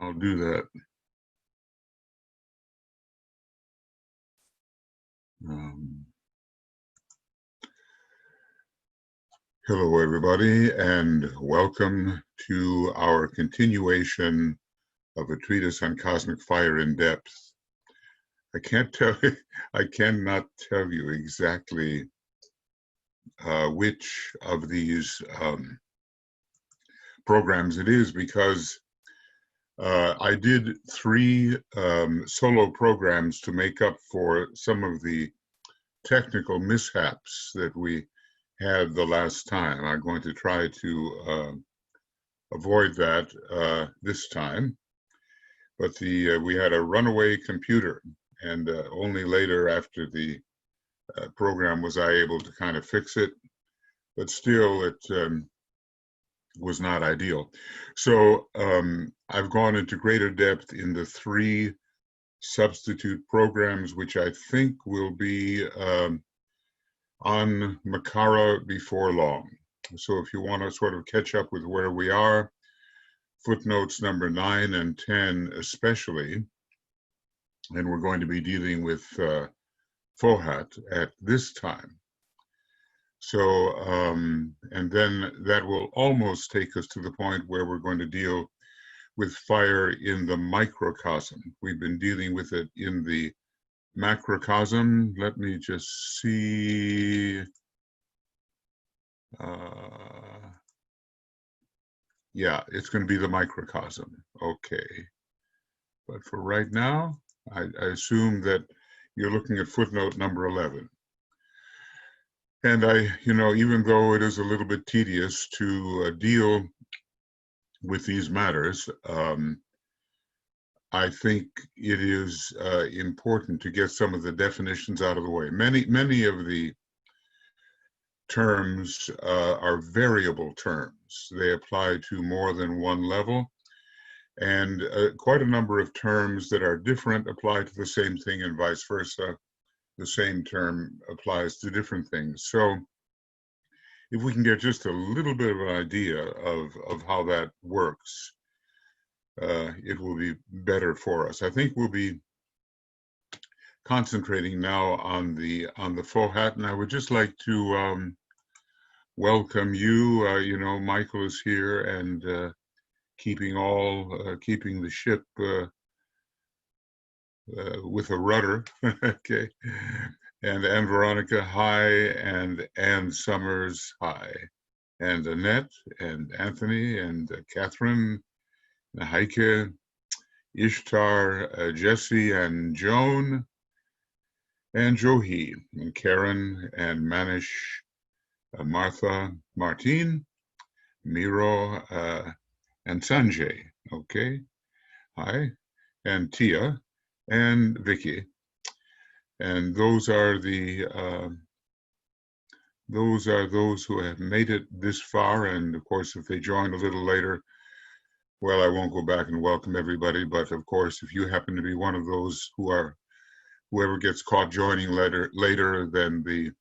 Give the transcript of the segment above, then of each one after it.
I'll do that. Hello, everybody, and welcome to our continuation of a treatise on cosmic fire in depth. I cannot tell you exactly which of these programs it is, because I did 3 solo programs to make up for some of the technical mishaps that we had the last time. I'm going to try to avoid that this time. But we had a runaway computer, and only later after the program was I able to kind of fix it. But still, it was not ideal. So I've gone into greater depth in the 3 substitute programs, which I think will be on Makara before long. So if you want to sort of catch up with where we are, footnotes number 9 and 10 especially, and we're going to be dealing with Fohat at this time. So, and then that will almost take us to the point where we're going to deal with fire in the microcosm. We've been dealing with it in the macrocosm. Let me just see. Yeah, it's going to be the microcosm. Okay. But for right now, I assume that you're looking at footnote number 11. And even though it is a little bit tedious to deal with these matters, I think it is important to get some of the definitions out of the way. Many of the terms are variable terms. They apply to more than one level, and quite a number of terms that are different apply to the same thing, and vice versa. The same term applies to different things. So if we can get just a little bit of an idea of how that works, it will be better for us. I think we'll be concentrating now on the Fohat, and I would just like to welcome you. Michael is here and keeping the ship with a rudder. Okay, and Veronica, hi, and Ann Summers, hi, and Annette, and Anthony, and Catherine, Heike, Ishtar, Jesse, and Joan, and Johi, and Karen, and Manish, Martha, Martine, Miro, and Sanjay. Okay, hi, and Tia, and Vicky. And those are those who have made it this far. And of course, if they join a little later, well, I won't go back and welcome everybody. But of course, if you happen to be one of those whoever gets caught joining later, then the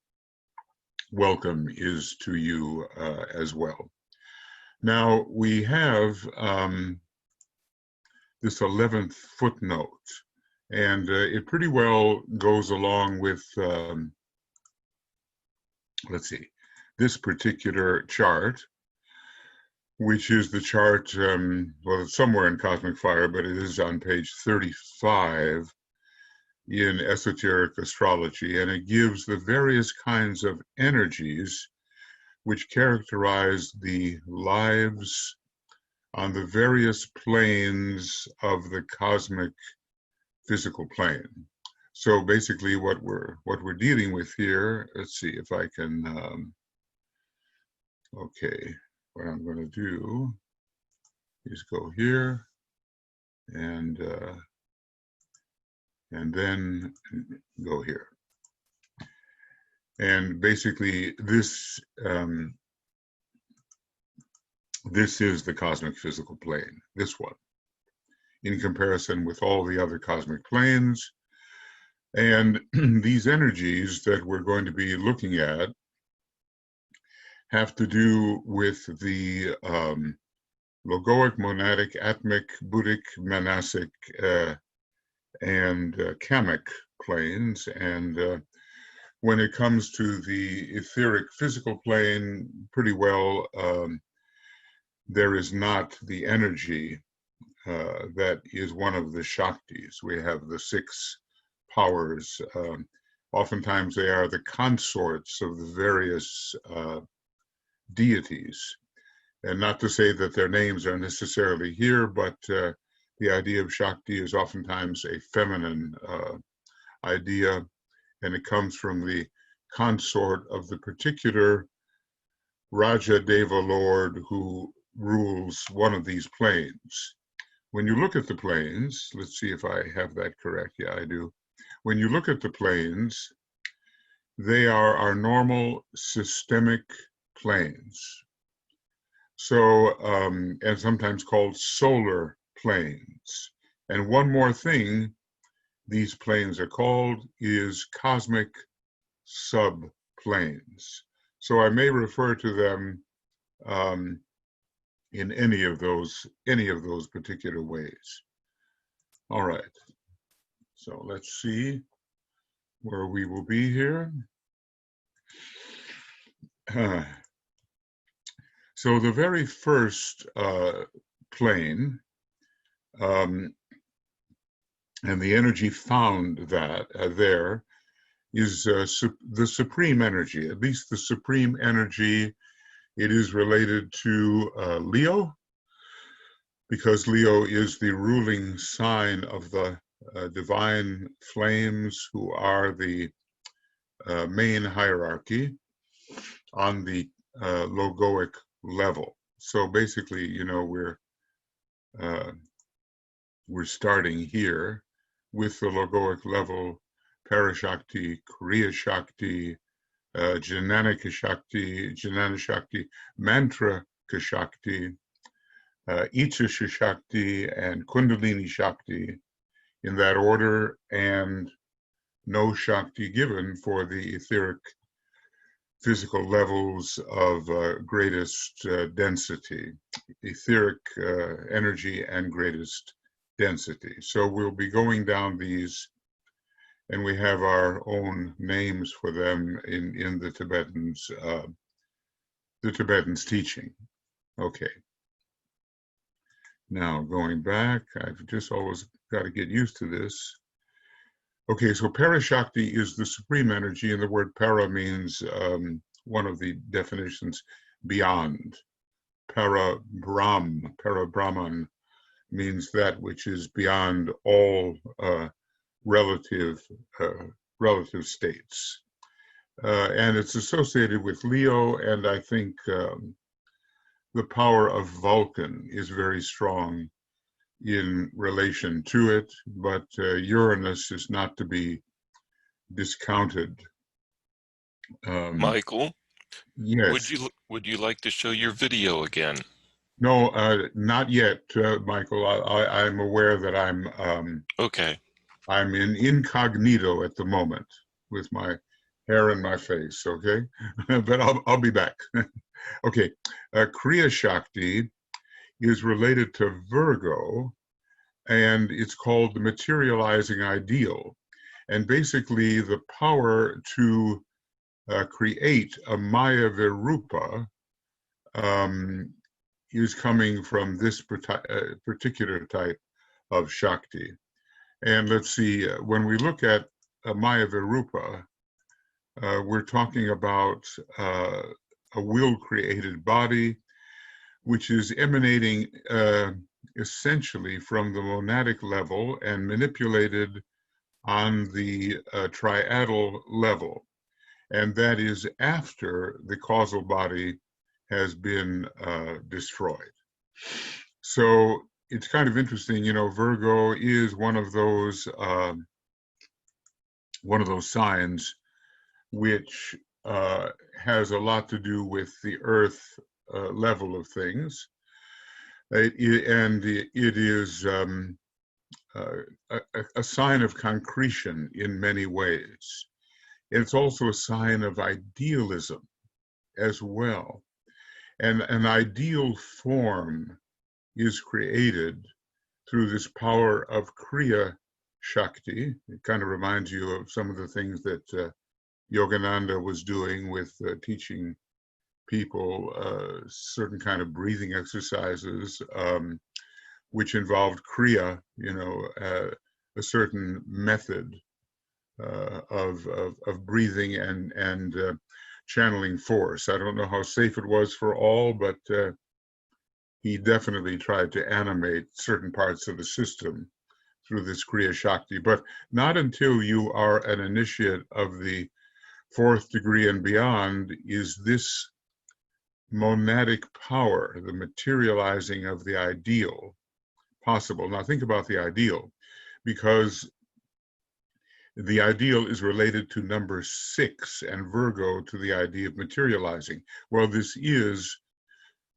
welcome is to you as well. Now we have this 11th footnote. And it pretty well goes along with, let's see, this particular chart, which is the chart, well, it's somewhere in Cosmic Fire, but it is on page 35 in Esoteric Astrology, and it gives the various kinds of energies which characterize the lives on the various planes of the cosmic physical plane. So basically what we're dealing with here, let's see if I can, okay, what I'm going to do is go here and then go here. And basically this is the cosmic physical plane, this one, in comparison with all the other cosmic planes. And these energies that we're going to be looking at have to do with the logoic, monadic, atmic, buddhic, manasic, and kamic planes. And when it comes to the etheric physical plane, pretty well, there is not the energy that is one of the Shaktis. We have the 6 powers. Oftentimes they are the consorts of the various deities. And not to say that their names are necessarily here, but the idea of Shakti is oftentimes a feminine idea, and it comes from the consort of the particular Raja Deva Lord who rules one of these planes. When you look at the planes, let's see if I have that correct. Yeah, I do. When you look at the planes, they are our normal systemic planes. So, and sometimes called solar planes. And one more thing these planes are called is cosmic subplanes. So I may refer to them in any of those particular ways. All right. So let's see where we will be here. So the very first plane, and the energy found that there is the supreme energy, at least the supreme energy. It is related to Leo, because Leo is the ruling sign of the divine flames, who are the main hierarchy on the logoic level. So basically, you know, we're starting here with the logoic level: Parashakti, Kriya Shakti, Jnana Shakti, Mantra Shakti, Icha Shakti, and Kundalini Shakti, in that order, and no Shakti given for the etheric physical levels of greatest density, etheric energy and greatest density. So we'll be going down these, and we have our own names for them in the Tibetans' teaching. Okay. Now going back, I've just always got to get used to this. Okay, so Parashakti is the supreme energy, and the word para means, one of the definitions, beyond. Para-Brahman means that which is beyond all relative states. And it's associated with Leo, and I think the power of Vulcan is very strong in relation to it, but Uranus is not to be discounted. Michael, Yes. would you like to show your video again? No, not yet, Michael. I'm aware that Okay. I'm in incognito at the moment with my hair in my face. Okay, but I'll be back. Okay, Kriya Shakti is related to Virgo, and it's called the materializing ideal. And basically, the power to create a Maya Virupa is coming from this particular type of Shakti. And let's see, when we look at Maya Virupa, we're talking about a will-created body, which is emanating essentially from the monadic level and manipulated on the triadal level. And that is after the causal body has been destroyed. So it's kind of interesting, you know, Virgo is one of those signs which has a lot to do with the earth level of things. It is a sign of concretion in many ways. It's also a sign of idealism as well. And an ideal form is created through this power of Kriya Shakti. It kind of reminds you of some of the things that Yogananda was doing with teaching people certain kind of breathing exercises, which involved Kriya, a certain method of breathing and channeling force. I don't know how safe it was for all, but he definitely tried to animate certain parts of the system through this Kriya Shakti, but not until you are an initiate of the fourth degree and beyond is this monadic power, the materializing of the ideal, possible. Now think about the ideal, because the ideal is related to number 6 and Virgo to the idea of materializing. Well, this is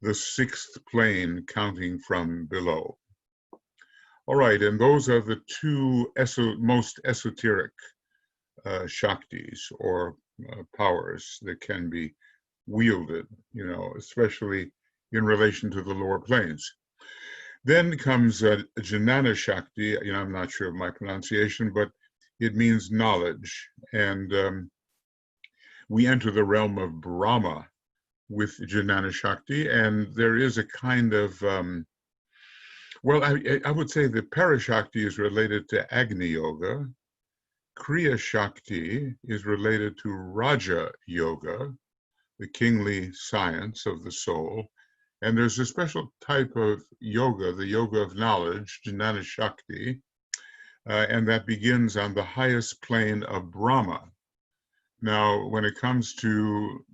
the 6th plane counting from below. All right, and those are the two most esoteric Shaktis or powers that can be wielded, especially in relation to the lower planes. Then comes Jnana Shakti. I'm not sure of my pronunciation, but it means knowledge. And we enter the realm of Brahma with Jnana Shakti, and there is a kind of, I would say the Parashakti is related to Agni Yoga. Kriya Shakti is related to Raja Yoga, the kingly science of the soul. And there's a special type of yoga, the yoga of knowledge, Jnana Shakti, and that begins on the highest plane of Brahma. Now, when it comes to,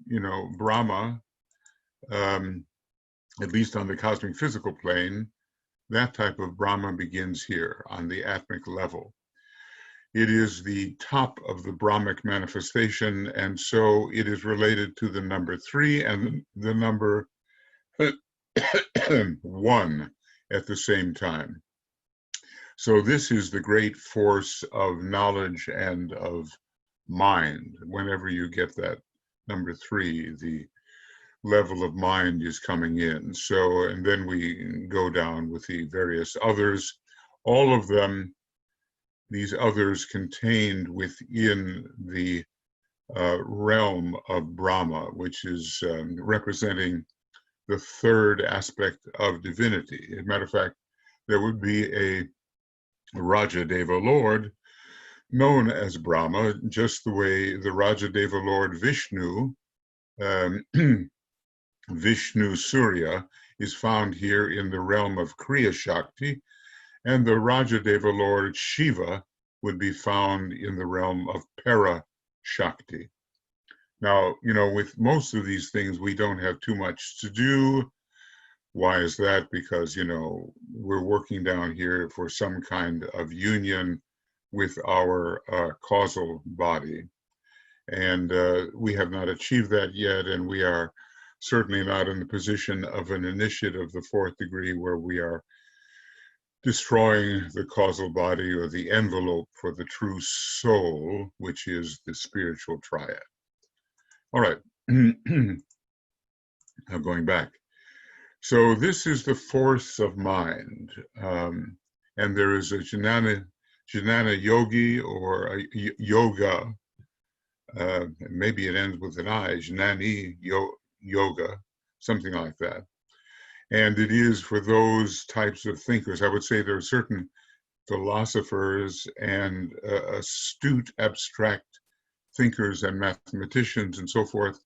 Brahma, at least on the cosmic physical plane, that type of Brahma begins here on the atmic level. It is the top of the Brahmic manifestation, and so it is related to the number 3 and the number 1 at the same time. So this is the great force of knowledge and of mind. Whenever you get that number 3, the level of mind is coming in. So, and then we go down with the various others, all of them, these others contained within the realm of Brahma, which is representing the third aspect of divinity. As a matter of fact, there would be a Rajadeva Lord known as Brahma, just the way the Rajadeva Lord Vishnu, Vishnu Surya, is found here in the realm of Kriya Shakti, and the Rajadeva Lord Shiva would be found in the realm of Para Shakti. Now, with most of these things, we don't have too much to do. Why is that? Because, we're working down here for some kind of union with our causal body. And we have not achieved that yet, and we are certainly not in the position of an initiate of the fourth degree where we are destroying the causal body or the envelope for the true soul, which is the spiritual triad. All right, now going back. So this is the force of mind, and there is a Jnana Yogi or a yoga, maybe it ends with an I, Jnani Yoga, something like that. And it is for those types of thinkers. I would say there are certain philosophers and astute abstract thinkers and mathematicians and so forth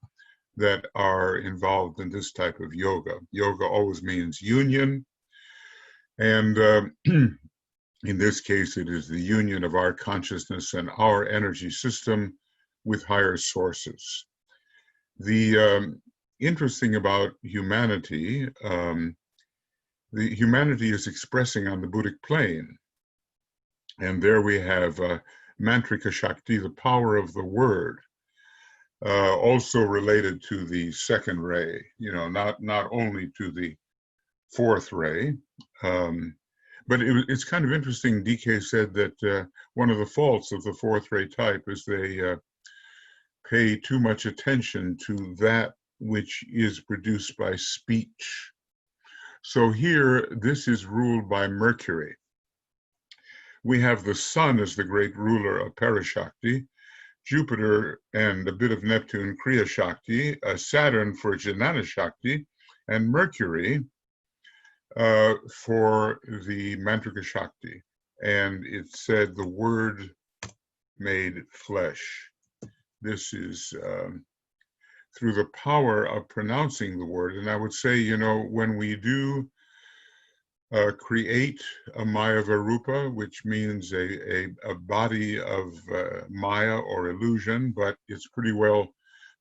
that are involved in this type of yoga. Yoga always means union. And in this case, it is the union of our consciousness and our energy system with higher sources. The interesting about humanity, the humanity is expressing on the Buddhic plane. And there we have Mantrika Shakti, the power of the word, also related to the second ray, not only to the fourth ray. But it's kind of interesting, DK said that one of the faults of the fourth ray type is they pay too much attention to that which is produced by speech. So here, this is ruled by Mercury. We have the sun as the great ruler of Parashakti, Jupiter and a bit of Neptune, Kriya Shakti, Saturn for Jnana Shakti, and Mercury for the Mantrika Shakti. And it said the word made flesh. This is through the power of pronouncing the word. And I would say, you know, when we do create a Maya Varupa, which means a body of Maya or illusion, but it's pretty well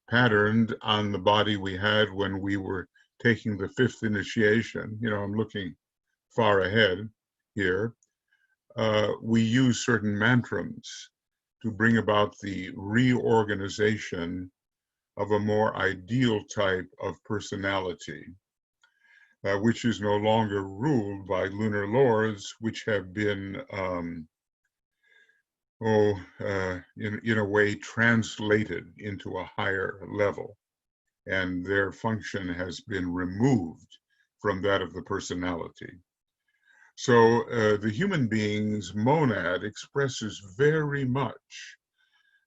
patterned on the body we had when we were taking the fifth initiation. You know, I'm looking far ahead here. We use certain mantrams to bring about the reorganization of a more ideal type of personality, which is no longer ruled by lunar lords, which have been, in a way, translated into a higher level, and their function has been removed from that of the personality. So the human being's monad expresses very much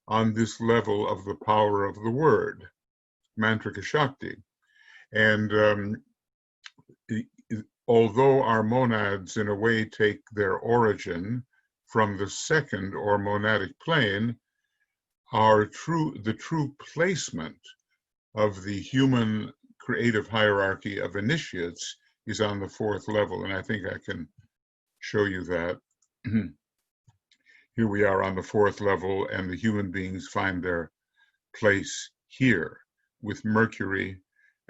on this level of the power of the word, Mantrika Shakti. And although our monads in a way take their origin from the second or monadic plane, the true placement of the human creative hierarchy of initiates is on the fourth level. And I think I can show you that. Here we are on the fourth level, and the human beings find their place here with Mercury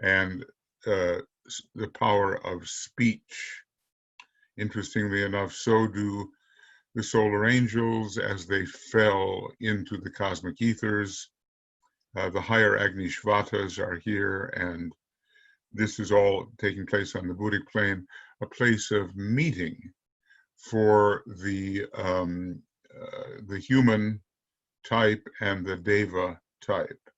and the power of speech. Interestingly enough, so do the solar angels as they fell into the cosmic ethers. The higher Agnishvatas are here, and this is all taking place on the Buddhic plane, a place of meeting for the human type and the Deva type.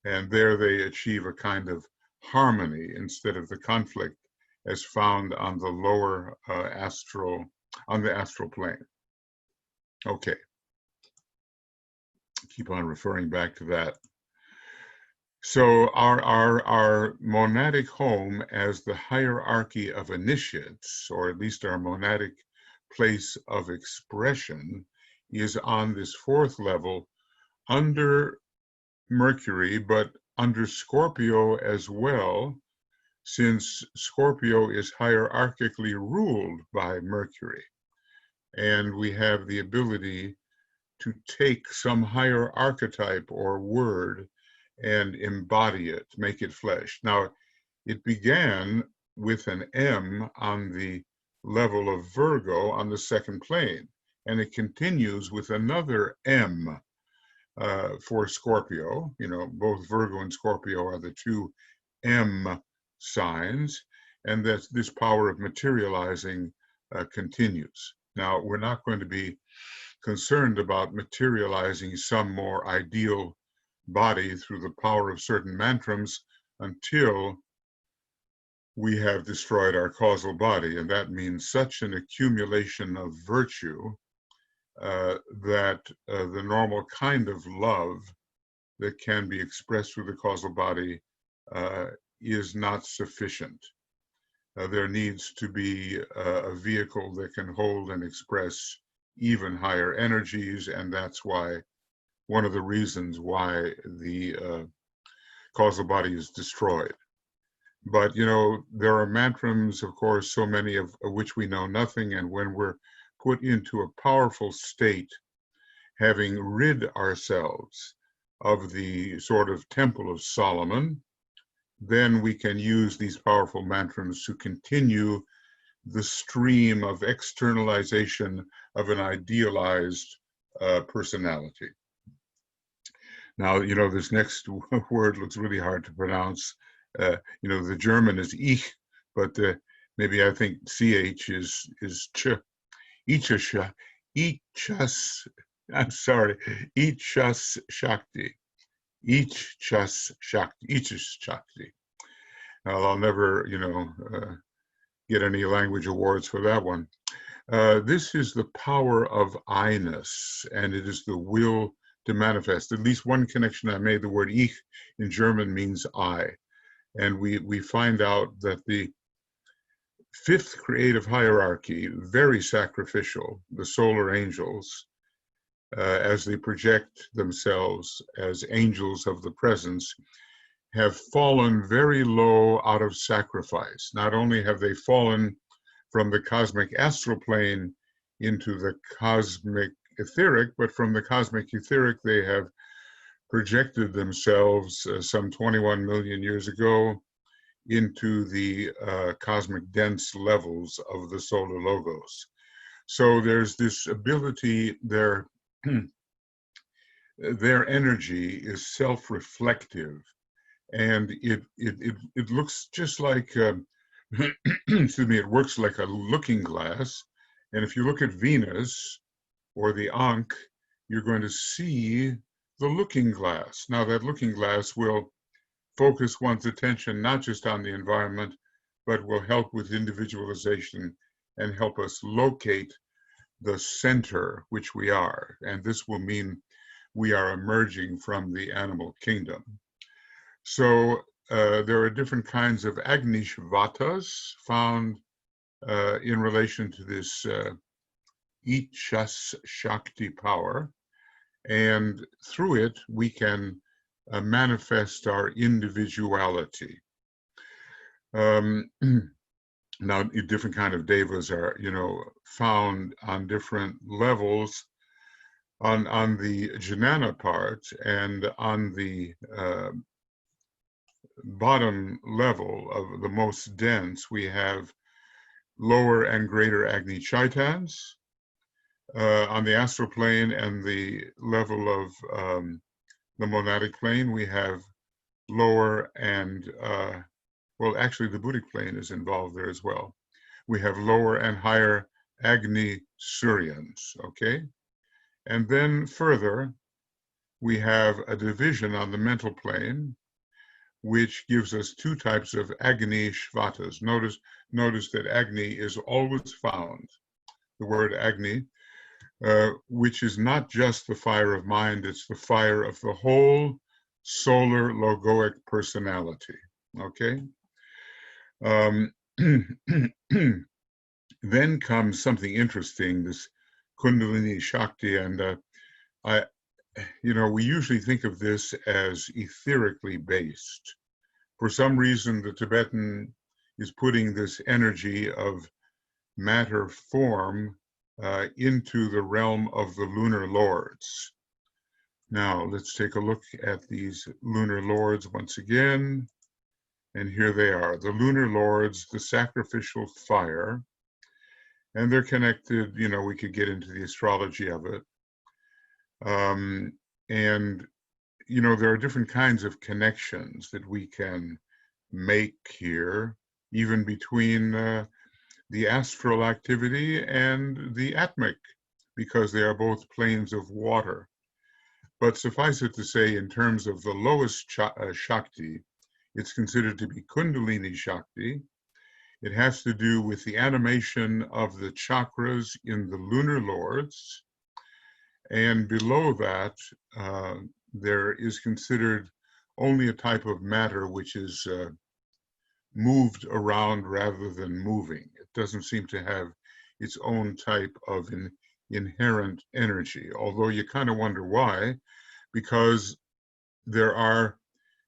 And there they achieve a kind of harmony instead of the conflict as found on the lower astral plane. Okay. Keep on referring back to that. So our monadic home as the hierarchy of initiates, or at least our monadic place of expression, is on this fourth level under Mercury, but under Scorpio as well, since Scorpio is hierarchically ruled by Mercury. And we have the ability to take some higher archetype or word and embody it, make it flesh. Now, it began with an M on the level of Virgo on the second plane, and it continues with another M for Scorpio. You know, both Virgo and Scorpio are the two M signs, and that this power of materializing continues. Now, we're not going to be concerned about materializing some more ideal body through the power of certain mantrams until we have destroyed our causal body, and that means such an accumulation of virtue that the normal kind of love that can be expressed through the causal body is not sufficient. There needs to be a vehicle that can hold and express even higher energies, and that's why one of the reasons why the causal body is destroyed. But, you know, there are mantrams, of course, so many of which we know nothing, and when we're put into a powerful state, having rid ourselves of the sort of Temple of Solomon, then we can use these powerful mantrams to continue the stream of externalization of an idealized personality. Now, you know, this next word looks really hard to pronounce. You know, the German is ich, but maybe I think ch is ch. Ichas, I'm sorry, Ichas Shakti. Ichas Shakti. Now, I'll never, you know, get any language awards for that one. This is the power of I-ness, and it is the will to manifest. At least one connection I made, the word ich in German means I. And we find out that the fifth creative hierarchy, very sacrificial, the solar angels, as they project themselves as angels of the presence, have fallen very low out of sacrifice. Not only have they fallen from the cosmic astral plane into the cosmic etheric, but from the cosmic etheric, they have projected themselves some 21 million years ago into the cosmic dense levels of the solar logos. So there's this ability, their energy is self-reflective, and it looks just like excuse me, it works like a looking glass. And if you look at Venus or the Ankh, you're going to see the looking glass. Now that looking glass will focus one's attention not just on the environment, but will help with individualization and help us locate the center which we are. And this will mean we are emerging from the animal kingdom. So there are different kinds of Agnishvatas found in relation to this Ichas Shakti power. And through it, we can manifest our individuality. Now, different kind of devas are, found on different levels. On the Jnana part and on the bottom level of the most dense, we have lower and greater Agni Chaitans. On the astral plane and the level of the monadic plane, we have lower and, well, actually the Buddhic plane is involved there as well. We have lower and higher Agni Suryans, okay? And then further, we have a division on the mental plane, which gives us two types of Agni Shvatas. Notice that Agni is always found, the word Agni, which is not just the fire of mind, it's the fire of the whole solar logoic personality, okay? Then comes something interesting, this Kundalini Shakti, and we usually think of this as etherically based. For some reason, the Tibetan is putting this energy of matter form into the realm of the lunar lords. Now, let's take a look at these lunar lords once again. And here they are, the lunar lords, the sacrificial fire. And they're connected, we could get into the astrology of it. And, there are different kinds of connections that we can make here, even between the astral activity and the atmic, because they are both planes of water. But suffice it to say, in terms of the lowest Shakti, it's considered to be Kundalini Shakti. It has to do with the animation of the chakras in the lunar lords. And below that, there is considered only a type of matter which is moved around rather than moving. It doesn't seem to have its own type of inherent energy, although you kind of wonder why, because there are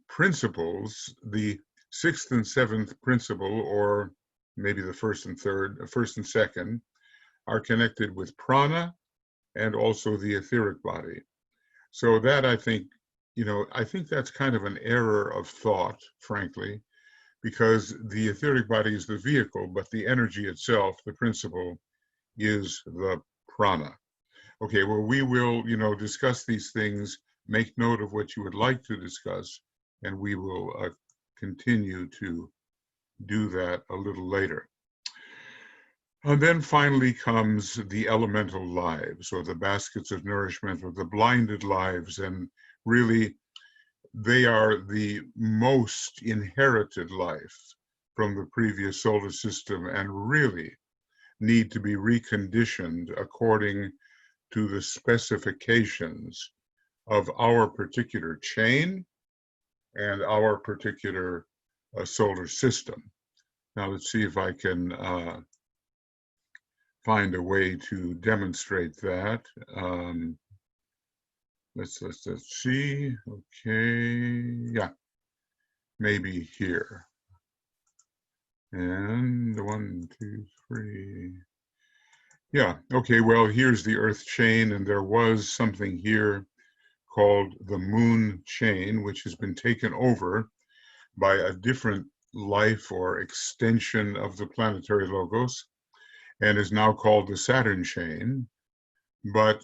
principles, the sixth and seventh principle, or maybe the first and second, are connected with prana and also the etheric body. So that I think that's kind of an error of thought, frankly, because the etheric body is the vehicle, but the energy itself, the principle, is the prana. Okay, well, we will, discuss these things, make note of what you would like to discuss, and we will continue to do that a little later. And then finally comes the elemental lives, or the baskets of nourishment, or the blinded lives, and really they are the most inherited life. from the previous solar system and really need to be reconditioned according to the specifications of our particular chain and our particular solar system. Now let's see if I can find a way to demonstrate that. Let's see. Okay, yeah, maybe here. And 1, 2, 3. Yeah, okay, well, here's the Earth chain, and there was something here called the Moon chain, which has been taken over by a different life or extension of the planetary logos and is now called the Saturn chain. But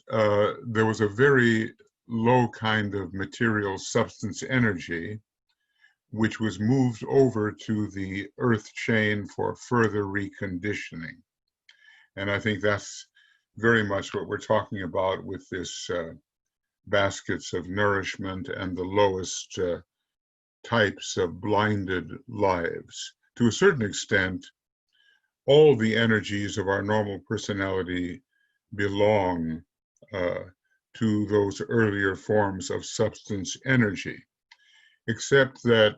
there was a very low kind of material substance energy which was moved over to the Earth chain for further reconditioning. And I think that's very much what we're talking about with this baskets of nourishment and the lowest types of blinded lives. To a certain extent, all the energies of our normal personality belong to those earlier forms of substance energy, except that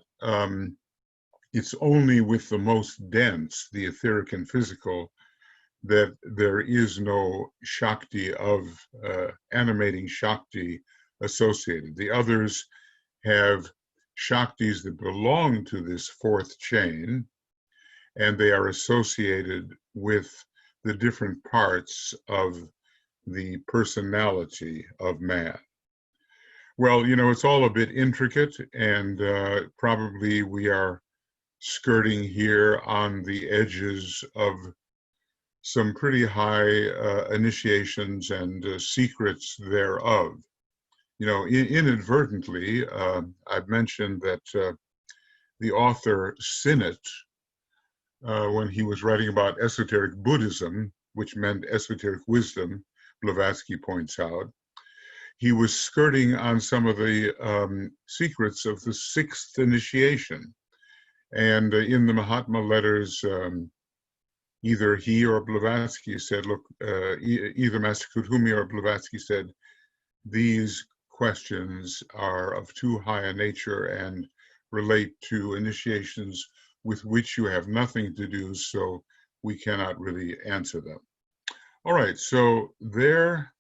it's only with the most dense, the etheric and physical, that there is no Shakti of animating Shakti associated. The others have Shaktis that belong to this fourth chain, and they are associated with the different parts of the personality of man. Well, you know, it's all a bit intricate, and probably we are skirting here on the edges of some pretty high initiations and secrets thereof. You know, inadvertently, I've mentioned that the author Sinnett, when he was writing about esoteric Buddhism, which meant esoteric wisdom, Blavatsky points out, he was skirting on some of the secrets of the sixth initiation. And in the Mahatma letters, either he or Blavatsky said, look, either Master Kuthumi or Blavatsky said, these questions are of too high a nature and relate to initiations with which you have nothing to do, so we cannot really answer them. All right, so there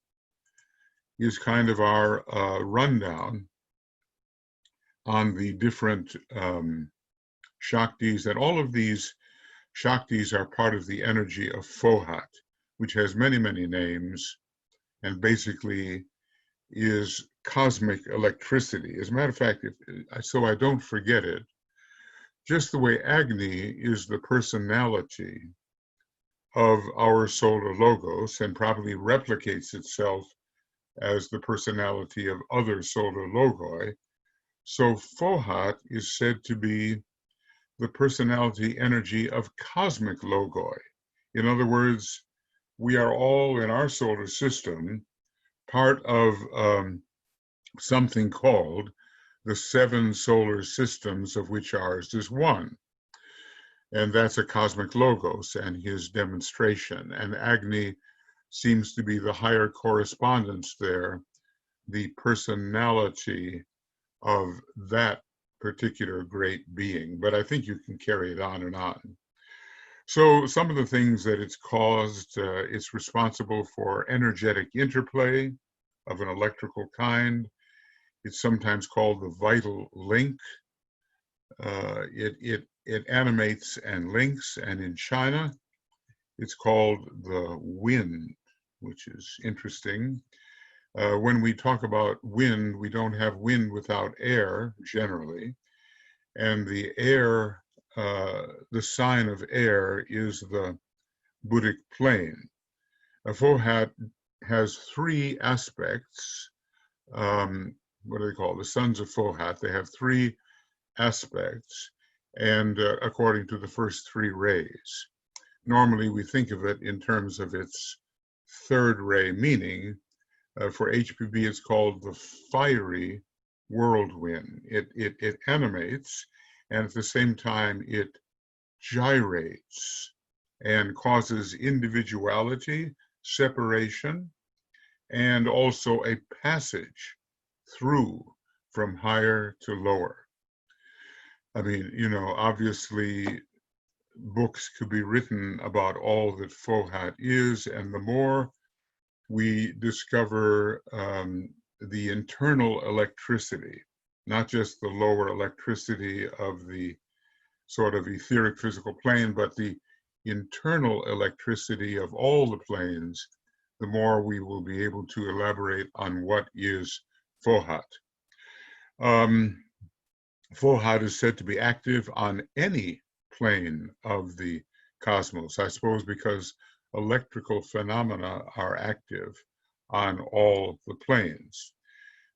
is kind of our rundown on the different Shaktis, and all of these Shaktis are part of the energy of Fohat, which has many, many names, and basically is cosmic electricity. As a matter of fact, so I don't forget it, just the way Agni is the personality of our solar logos and probably replicates itself as the personality of other solar logoi, so Fohat is said to be the personality energy of cosmic logoi. In other words, we are all in our solar system part of something called the 7 solar systems, of which ours is one. And that's a cosmic logos and his demonstration. And Agni seems to be the higher correspondence there, the personality of that particular great being. But I think you can carry it on and on. So some of the things that it's caused, it's responsible for energetic interplay of an electrical kind. It's sometimes called the vital link. It animates and links, and in China, it's called the wind, which is interesting. When we talk about wind, we don't have wind without air, generally. And the air, the sign of air is the Buddhic plane. Fohat has 3 aspects. What do they call it? The sons of Fohat. They have 3 aspects, and according to the first 3 rays. Normally, we think of it in terms of its 3rd ray meaning. For HPB, it's called the fiery whirlwind. It animates, and at the same time, it gyrates and causes individuality, separation, and also a passage through from higher to lower. I mean, you know, obviously books could be written about all that Fohat is, and the more we discover the internal electricity, not just the lower electricity of the sort of etheric physical plane, but the internal electricity of all the planes, the more we will be able to elaborate on what is Fohat. Fohat is said to be active on any plane of the cosmos, I suppose because electrical phenomena are active on all the planes.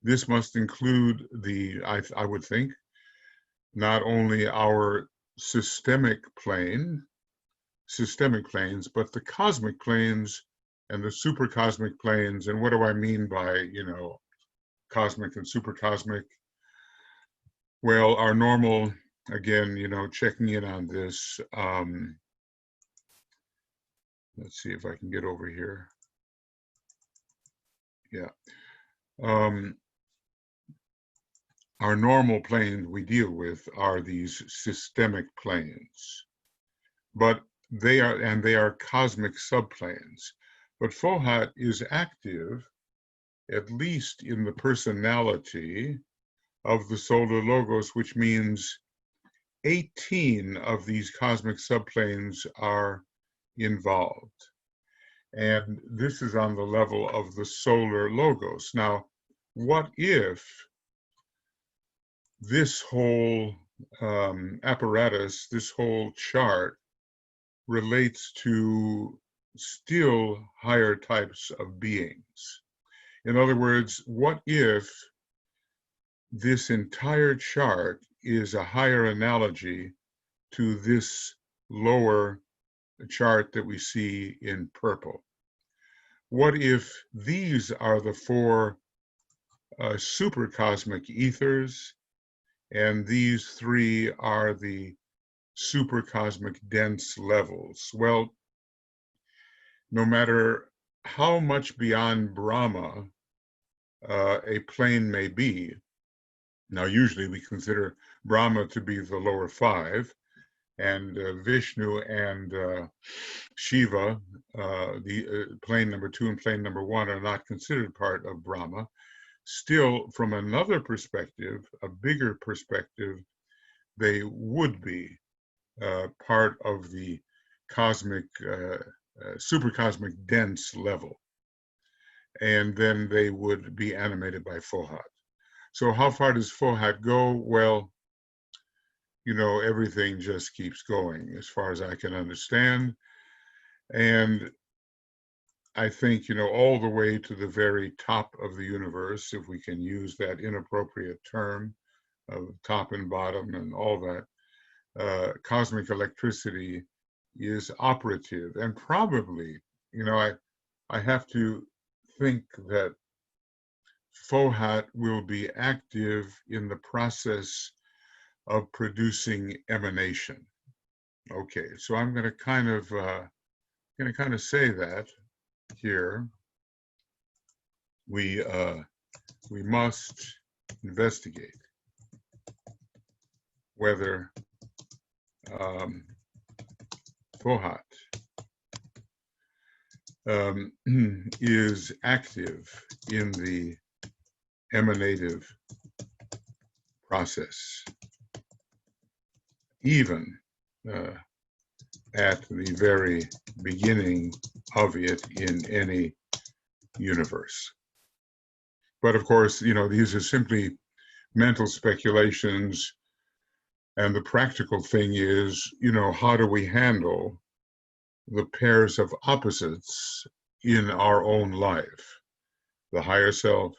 This must include I would think, not only our systemic planes, but the cosmic planes and the supercosmic planes. And what do I mean by, you know, cosmic and supercosmic? Well, our normal, again, you know, checking in on this. Let's see if I can get over here. Yeah. Our normal planes we deal with are these systemic planes, but they are cosmic subplanes. But Fohat is active, at least in the personality of the solar logos, which means 18 of these cosmic subplanes are involved. And this is on the level of the solar logos. Now, what if this whole apparatus, this whole chart, relates to still higher types of beings? In other words, what if this entire chart is a higher analogy to this lower chart that we see in purple? What if these are the four supercosmic ethers, and these three are the supercosmic dense levels? Well, no matter how much beyond Brahma a plane may be, now usually we consider Brahma to be the lower five, and Vishnu and Shiva, the plane number 2 and plane number 1, are not considered part of Brahma. Still, from another perspective, a bigger perspective, they would be part of the cosmic, supercosmic dense level. And then they would be animated by Fohat. So how far does Fohat go? Well, you know, everything just keeps going as far as I can understand. And I think, you know, all the way to the very top of the universe, if we can use that inappropriate term of top and bottom and all that, cosmic electricity is operative. And probably, you know, I have to think that Fohat will be active in the process of producing emanation. Okay, so I'm going to kind of say that here. We must investigate whether Fohat is active in the emanative process, even at the very beginning of it in any universe. But of course, you know, these are simply mental speculations, and the practical thing is, you know, how do we handle the pairs of opposites in our own life? The higher self,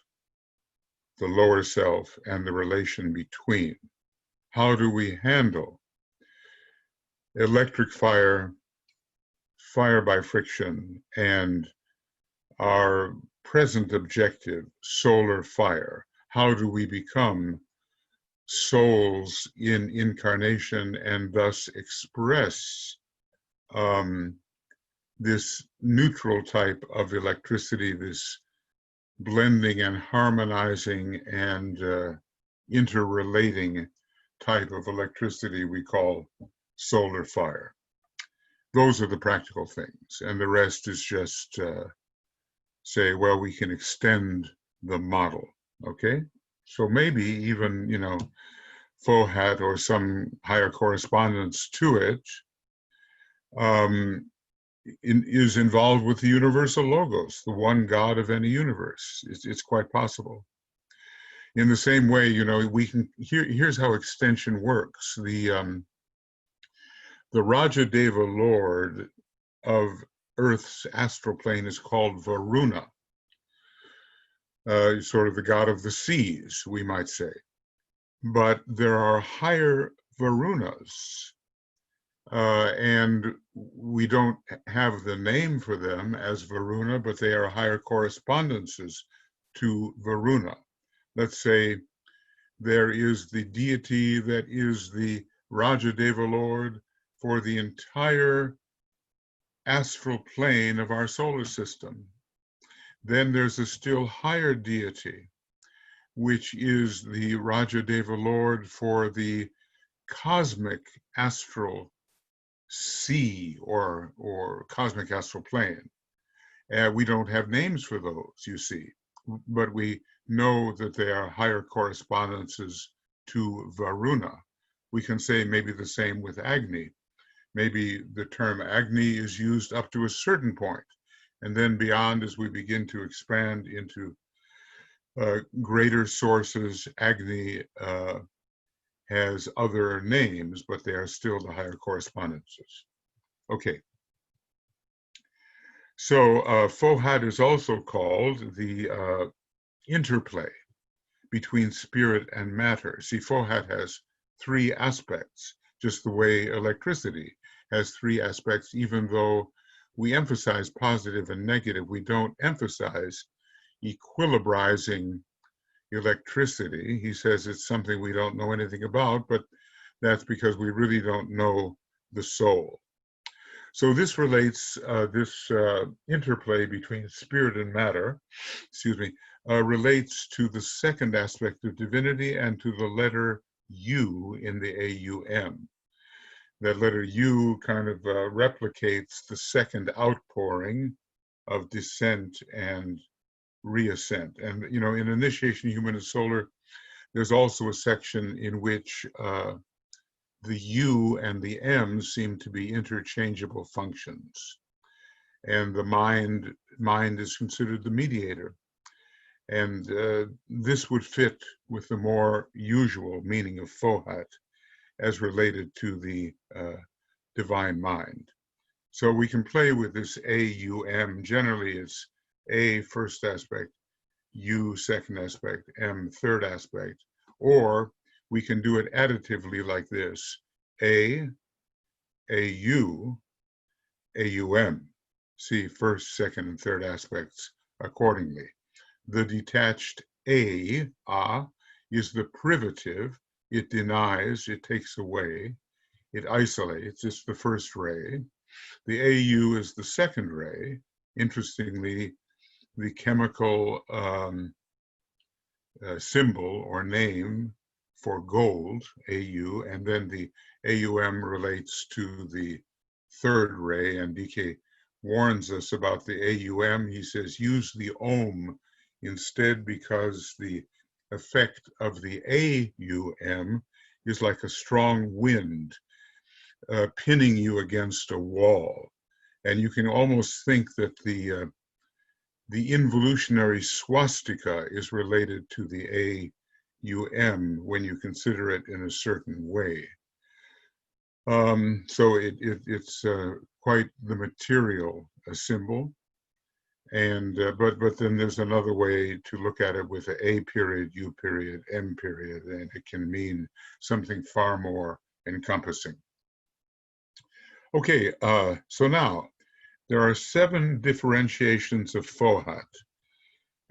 the lower self, and the relation between. How do we handle electric fire, fire by friction, and our present objective, solar fire? How do we become souls in incarnation and thus express this neutral type of electricity, this blending and harmonizing and interrelating type of electricity we call solar fire. Those are the practical things, and the rest is just say, well, we can extend the model, okay? So maybe even, Fohat or some higher correspondence to it is involved with the universal logos, the one God of any universe. It's quite possible. In the same way, we can, here's how extension works. The Rajadeva Lord of Earth's astral plane is called Varuna, sort of the god of the seas, we might say. But there are higher Varunas, and we don't have the name for them as Varuna, but they are higher correspondences to Varuna. Let's say there is the deity that is the Rajadeva Lord for the entire astral plane of our solar system. Then there's a still higher deity, which is the Rajadeva Lord for the cosmic astral sea or cosmic astral plane. We don't have names for those, you see, but we know that they are higher correspondences to Varuna. We can say maybe the same with Agni. Maybe the term Agni is used up to a certain point, and then beyond, as we begin to expand into greater sources, Agni has other names, but they are still the higher correspondences. Okay. So Fohat is also called the interplay between spirit and matter. See, Fohat has three aspects, just the way electricity has three aspects. Even though we emphasize positive and negative, we don't emphasize equilibrizing electricity. He says it's something we don't know anything about, but that's because we really don't know the soul. So this relates, this interplay between spirit and matter, relates to the second aspect of divinity and to the letter U in the AUM. That letter U kind of replicates the second outpouring of descent and reascent. And, in Initiation Human and Solar, there's also a section in which the U and the M seem to be interchangeable functions. And the mind is considered the mediator. And this would fit with the more usual meaning of Fohat as related to the divine mind. So we can play with this AUM. Generally, it's A, first aspect, U, second aspect, M, third aspect. Or we can do it additively like this: A, AU, AUM. See first, second, and third aspects accordingly. The detached A, is the privative. It denies, it takes away, it isolates. It's the first ray. The AU is the second ray. Interestingly, the chemical symbol or name for gold, AU, and then the AUM relates to the third ray, and DK warns us about the AUM. He says, use the Om instead, because the effect of the AUM is like a strong wind pinning you against a wall. And you can almost think that the involutionary swastika is related to the AUM when you consider it in a certain way. So it's quite the material symbol. And but then there's another way to look at it with a period, U period, M period, and it can mean something far more encompassing. Okay, so now there are 7 differentiations of Fohat,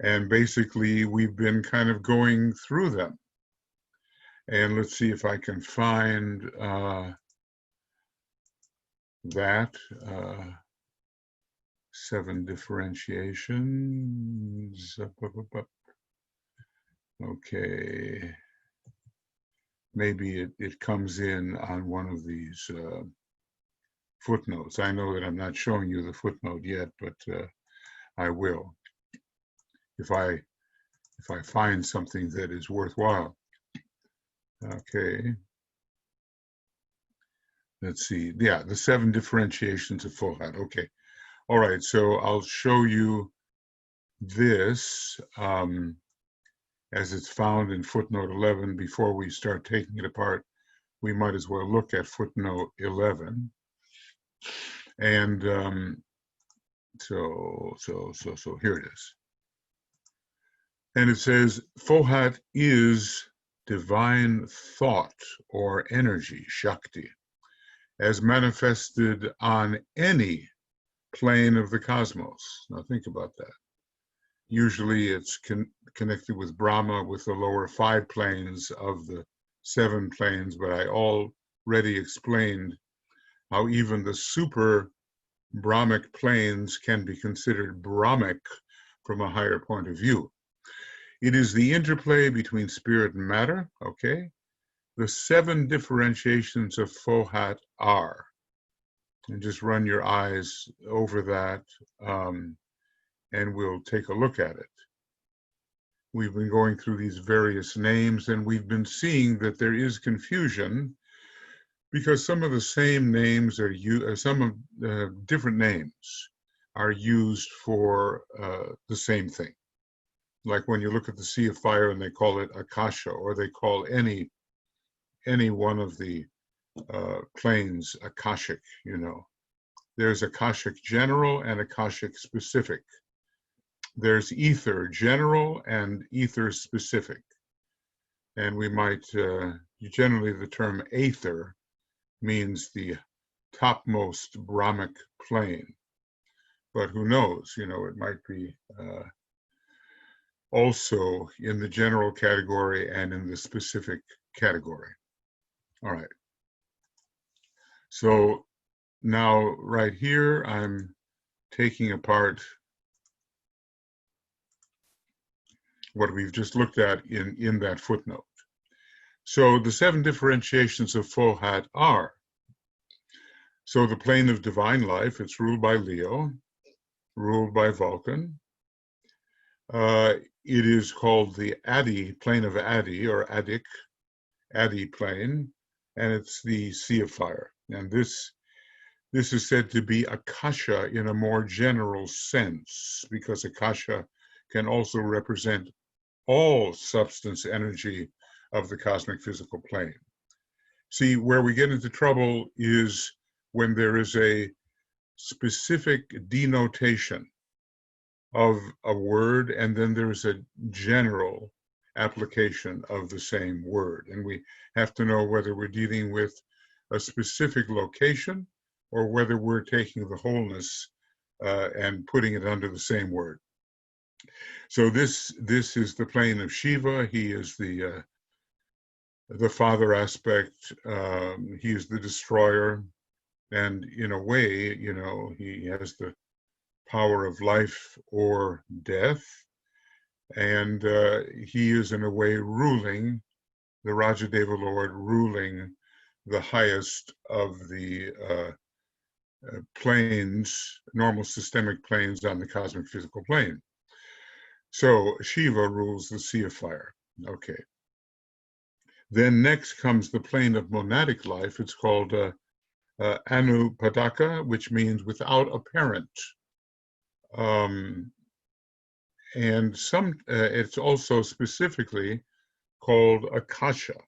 and basically we've been kind of going through them. And let's see if I can find that. 7 differentiations. Okay. Maybe it comes in on one of these footnotes. I know that I'm not showing you the footnote yet, but I will if I find something that is worthwhile. Okay. Let's see. Yeah, the 7 differentiations of Fohat. Okay. All right. So I'll show you this as it's found in footnote 11. Before we start taking it apart, we might as well look at footnote 11. And so here it is. And it says, Fohat is divine thought or energy, Shakti, as manifested on any plane of the cosmos. Now think about that. Usually it's connected with Brahma, with the lower 5 planes of the 7 planes, but I already explained how even the super Brahmic planes can be considered Brahmic from a higher point of view. It is the interplay between spirit and matter, okay? The 7 differentiations of Fohat are, and just run your eyes over that, and we'll take a look at it. We've been going through these various names, and we've been seeing that there is confusion because some of the same names are used, some of different names are used for the same thing. Like when you look at the Sea of Fire and they call it Akasha, or they call any one of the planes Akashic, you know. There's Akashic general and Akashic specific. There's ether general and ether specific. And we might, generally the term aether means the topmost Brahmic plane. But who knows, you know, it might be also in the general category and in the specific category. All right. So now right here, I'm taking apart what we've just looked at in that footnote. So the 7 differentiations of Fohat are, so the plane of divine life, it's ruled by Leo, ruled by Vulcan. It is called the Adi, plane of Adi, or Adic, Adi plane, and it's the Sea of Fire. And this is said to be Akasha in a more general sense, because Akasha can also represent all substance energy of the cosmic physical plane. See, where we get into trouble is when there is a specific denotation of a word, and then there's a general application of the same word. And we have to know whether we're dealing with a specific location or whether we're taking the wholeness and putting it under the same word. So this is the plane of Shiva. He is the father aspect. He is the destroyer. And in a way, you know, he has the power of life or death. And he is in a way ruling, the Rajadeva Lord ruling the highest of the planes, normal systemic planes on the cosmic physical plane. So Shiva rules the Sea of Fire. Okay. Then next comes the plane of monadic life. It's called Anupadaka, which means without a parent. And it's also specifically called Akasha.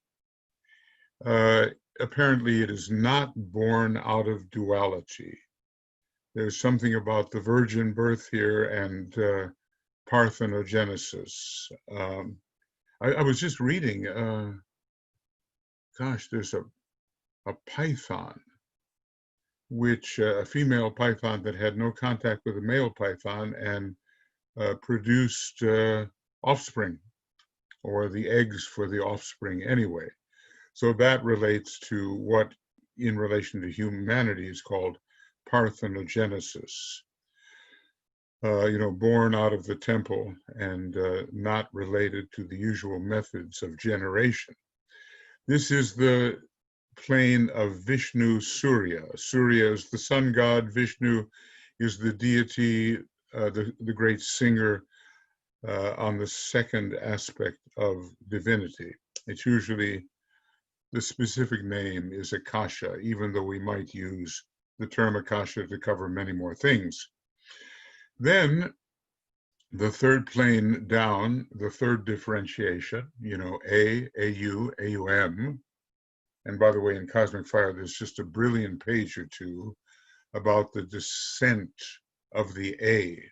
Apparently it is not born out of duality. There's something about the virgin birth here and parthenogenesis. I was just reading, there's a python, which a female python that had no contact with a male python and produced offspring, or the eggs for the offspring anyway. So that relates to what, in relation to humanity, is called parthenogenesis. Born out of the temple and not related to the usual methods of generation. This is the plane of Vishnu Surya. Surya is the sun god. Vishnu is the deity, the great singer on the second aspect of divinity. It's usually, the specific name is Akasha, even though we might use the term Akasha to cover many more things. Then the third plane down, the third differentiation, A, AU, AUM. And by the way, in Cosmic Fire, there's just a brilliant page or two about the descent of the A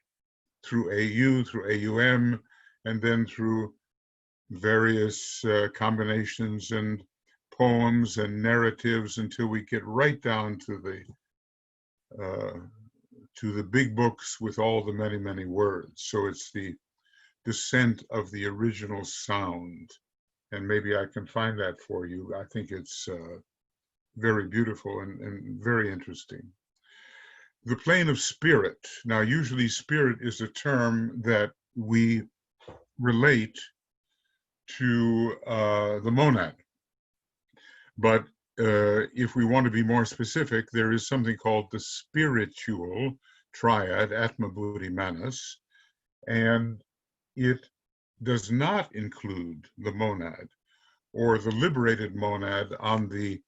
through AU, through AUM, and then through various combinations and poems and narratives until we get right down to the big books with all the many, many words. So it's the descent of the original sound. And maybe I can find that for you. I think it's very beautiful and very interesting. The plane of spirit. Now, usually spirit is a term that we relate to the monad. But if we want to be more specific, there is something called the spiritual triad, Atma Buddhi Manas, and it does not include the monad or the liberated monad on the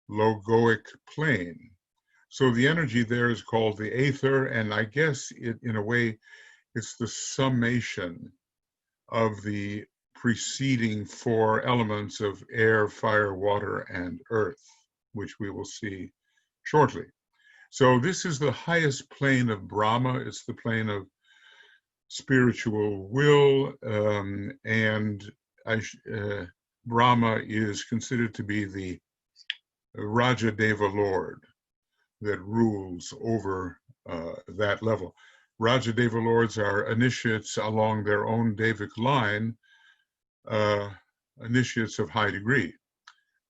logoic plane. So the energy there is called the aether, and I guess in a way it's the summation of the preceding four elements of air, fire, water, and earth, which we will see shortly. So this is the highest plane of Brahma. It's the plane of spiritual will, and Brahma is considered to be the Rajadeva Lord that rules over that level. Rajadeva Lords are initiates along their own Devic line, initiates of high degree,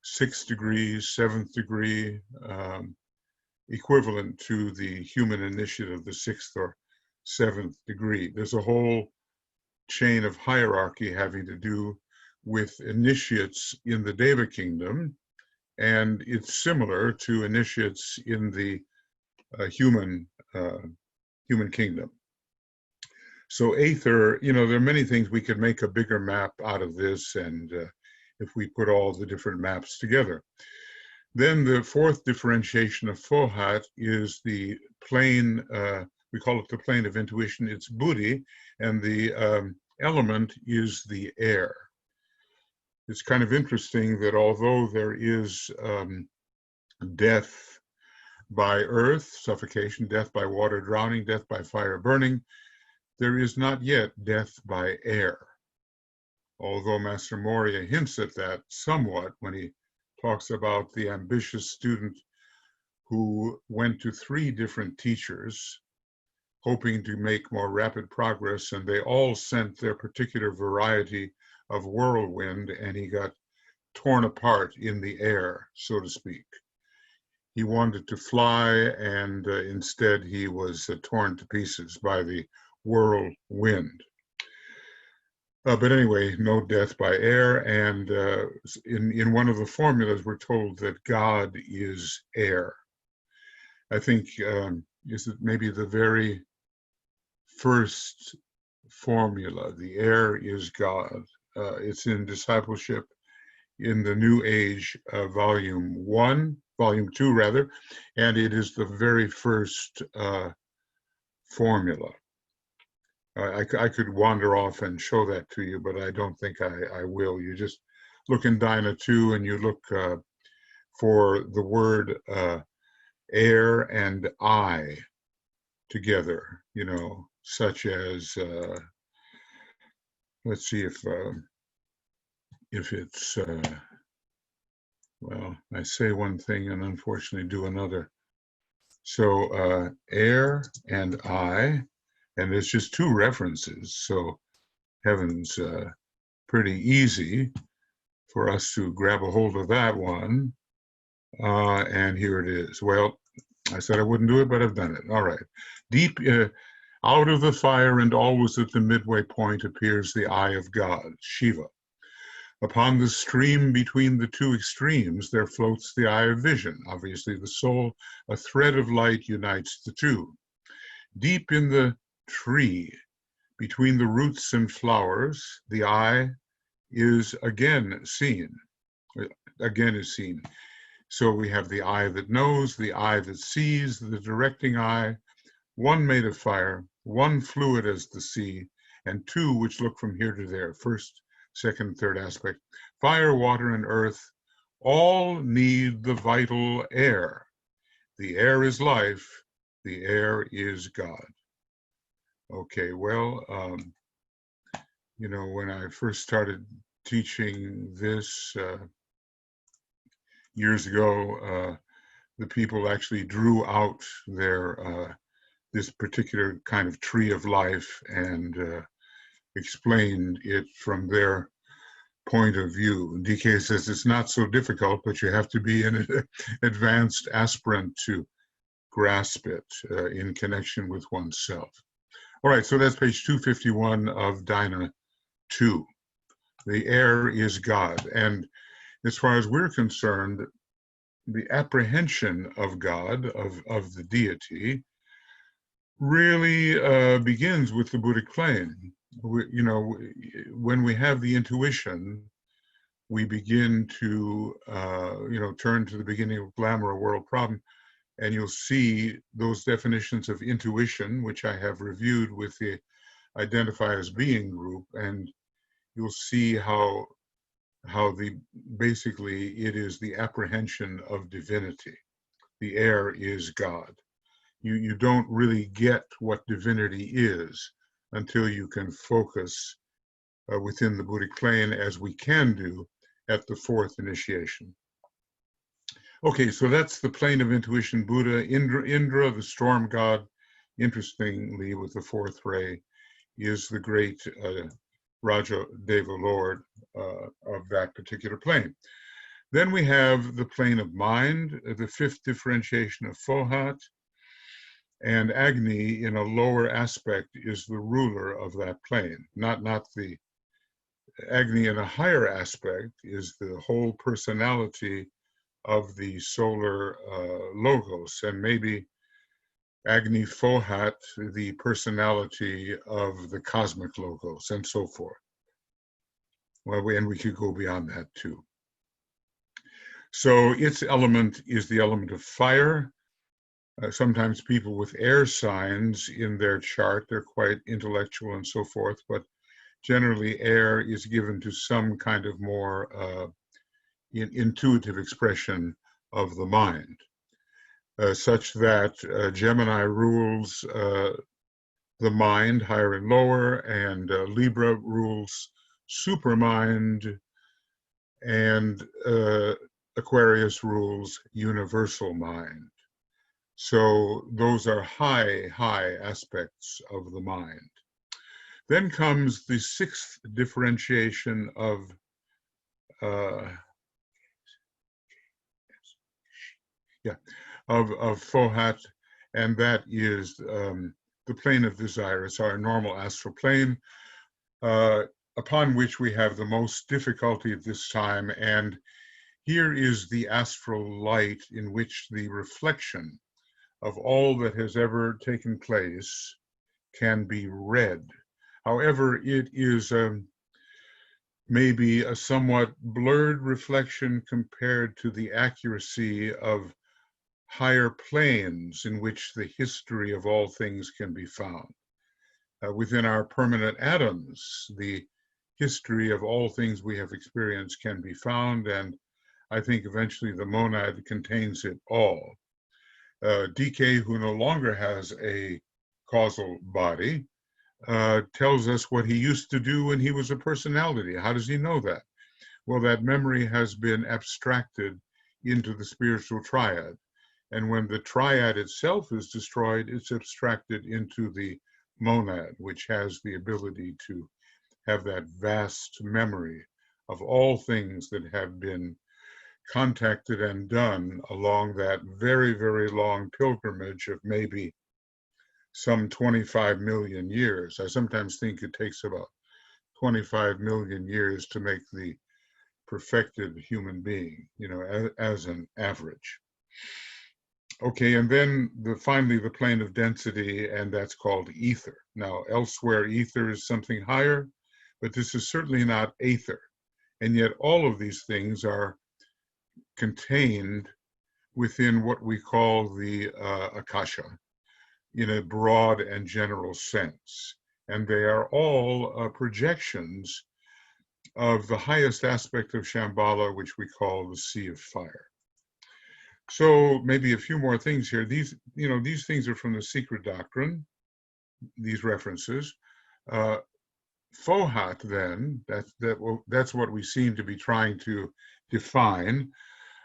6th degree, 7th degree, equivalent to the human initiate of the 6th or 7th degree. There's a whole chain of hierarchy having to do with initiates in the Deva kingdom, and it's similar to initiates in the human kingdom. So aether, there are many things. We could make a bigger map out of this, and if we put all the different maps together. Then the fourth differentiation of Fohat is the plane, we call it the plane of intuition. It's buddhi, and the element is the air. It's kind of interesting that although there is death by earth, suffocation, death by water, drowning, death by fire, burning, there is not yet death by air. Although Master Moria hints at that somewhat when he talks about the ambitious student who went to 3 different teachers hoping to make more rapid progress, and they all sent their particular variety of whirlwind, and he got torn apart in the air, so to speak. He wanted to fly, and instead he was torn to pieces by the whirlwind. But anyway, no death by air, and in one of the formulas we're told that God is air. I think is it maybe the very first formula, the air is God. It's in Discipleship in the New Age, volume 2 rather, and it is the very first formula. I could wander off and show that to you, but I don't think I will. You just look in Dyna 2 and you look for the word air and I together, such as, let's see if it's, well, I say one thing and unfortunately do another. So air and I, and there's just 2 references, so heaven's pretty easy. for us to grab a hold of that one. And here it is. Well, I said I wouldn't do it, but I've done it. All right. Deep out of the fire and always at the midway point appears the eye of God, Shiva. Upon the stream between the two extremes, there floats the eye of vision, obviously the soul. A thread of light unites the two. Deep in the tree, between the roots and flowers, the eye is again seen. Again is seen. So we have the eye that knows, the eye that sees, the directing eye, one made of fire, one fluid as the sea, and two which look from here to there. First, second, third aspect. Fire, water, and earth all need the vital air. The air is life. The air is God. Okay, well, you know, when I first started teaching this years ago, the people actually drew out their this particular kind of tree of life and explained it from their point of view. DK says it's not so difficult, but you have to be an advanced aspirant to grasp it in connection with oneself. All right, so that's page 251 of Dyna 2. The air is God. And as far as we're concerned, the apprehension of God, of the deity, really begins with the Buddhic plane. You know, when we have the intuition, we begin to, you know, turn to the beginning of Glamour, a World Problem, and you'll see those definitions of intuition, which I have reviewed with the Identify as Being group, and you'll see how basically it is the apprehension of divinity. The air is God. You don't really get what divinity is until you can focus within the Buddhic plane, as we can do at the fourth initiation. Okay, so that's the plane of intuition. Buddha, Indra, the storm god, interestingly, with the fourth ray, is the great Raja Deva Lord of that particular plane. Then we have the plane of mind, the fifth differentiation of Fohat, and Agni in a lower aspect is the ruler of that plane. Not the Agni in a higher aspect is the whole personality of the solar logos, and maybe Agni Fohat, the personality of the cosmic logos, and so forth. Well, and we could go beyond that too. So its element is the element of fire. Sometimes people with air signs in their chart, they're quite intellectual and so forth, but generally air is given to some kind of more intuitive expression of the mind, such that Gemini rules the mind, higher and lower, and Libra rules supermind, and Aquarius rules universal mind. So those are high aspects of the mind. Then comes the sixth differentiation of Fohat, and that is the plane of desire. It's our normal astral plane, upon which we have the most difficulty at this time. And here is the astral light in which the reflection of all that has ever taken place can be read. However, it is maybe a somewhat blurred reflection compared to the accuracy of higher planes in which the history of all things can be found. Within our permanent atoms, the history of all things we have experienced can be found, and I think eventually the monad contains it all. DK, who no longer has a causal body, tells us what he used to do when he was a personality. How does he know that? Well, that memory has been abstracted into the spiritual triad. And when the triad itself is destroyed, it's abstracted into the monad, which has the ability to have that vast memory of all things that have been contacted and done along that very, very long pilgrimage of maybe some 25 million years. I sometimes think it takes about 25 million years to make the perfected human being, as an average. Okay, and then finally the plane of density, and that's called ether. Now, elsewhere, ether is something higher, but this is certainly not aether. And yet all of these things are contained within what we call the akasha in a broad and general sense. And they are all projections of the highest aspect of Shambhala, which we call the Sea of Fire. So maybe a few more things here. These things are from the Secret Doctrine, these references. Fohat, then, that's what we seem to be trying to define.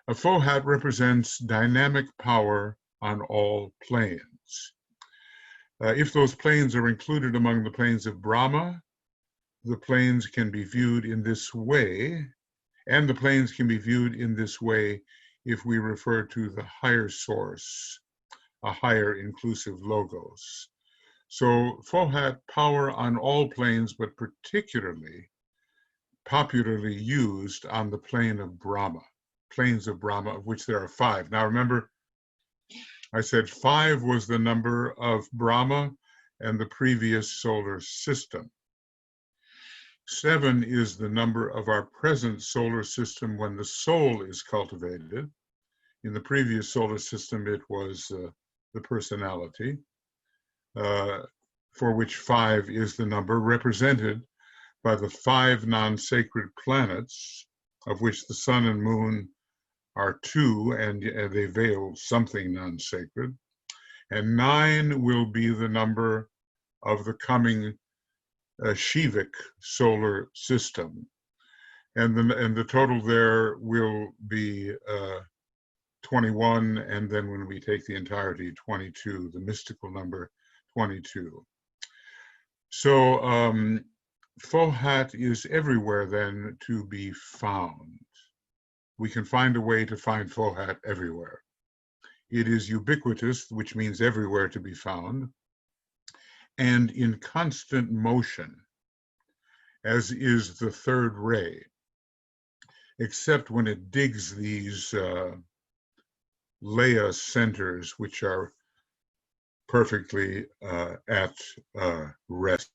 A Fohat represents dynamic power on all planes. If those planes are included among the planes of Brahma, the planes can be viewed in this way, and the planes can be viewed in this way if we refer to the higher source, a higher inclusive logos. So Fohat, power on all planes, but particularly popularly used on the plane of Brahma, planes of Brahma, of which there are 5. Now remember, I said 5 was the number of Brahma and the previous solar system. 7 is the number of our present solar system when the soul is cultivated. In the previous solar system, it was the personality, for which 5 is the number, represented by the 5 non-sacred planets, of which the sun and moon are 2, and they veil something non-sacred. And 9 will be the number of the coming Shivic solar system. And the total there will be 21, and then when we take the entirety, 22, the mystical number 22. So Fohat is everywhere then to be found. We can find a way to find Fohat everywhere. It is ubiquitous, which means everywhere to be found, and in constant motion, as is the third ray, except when it digs these Leia centers, which are perfectly at rest.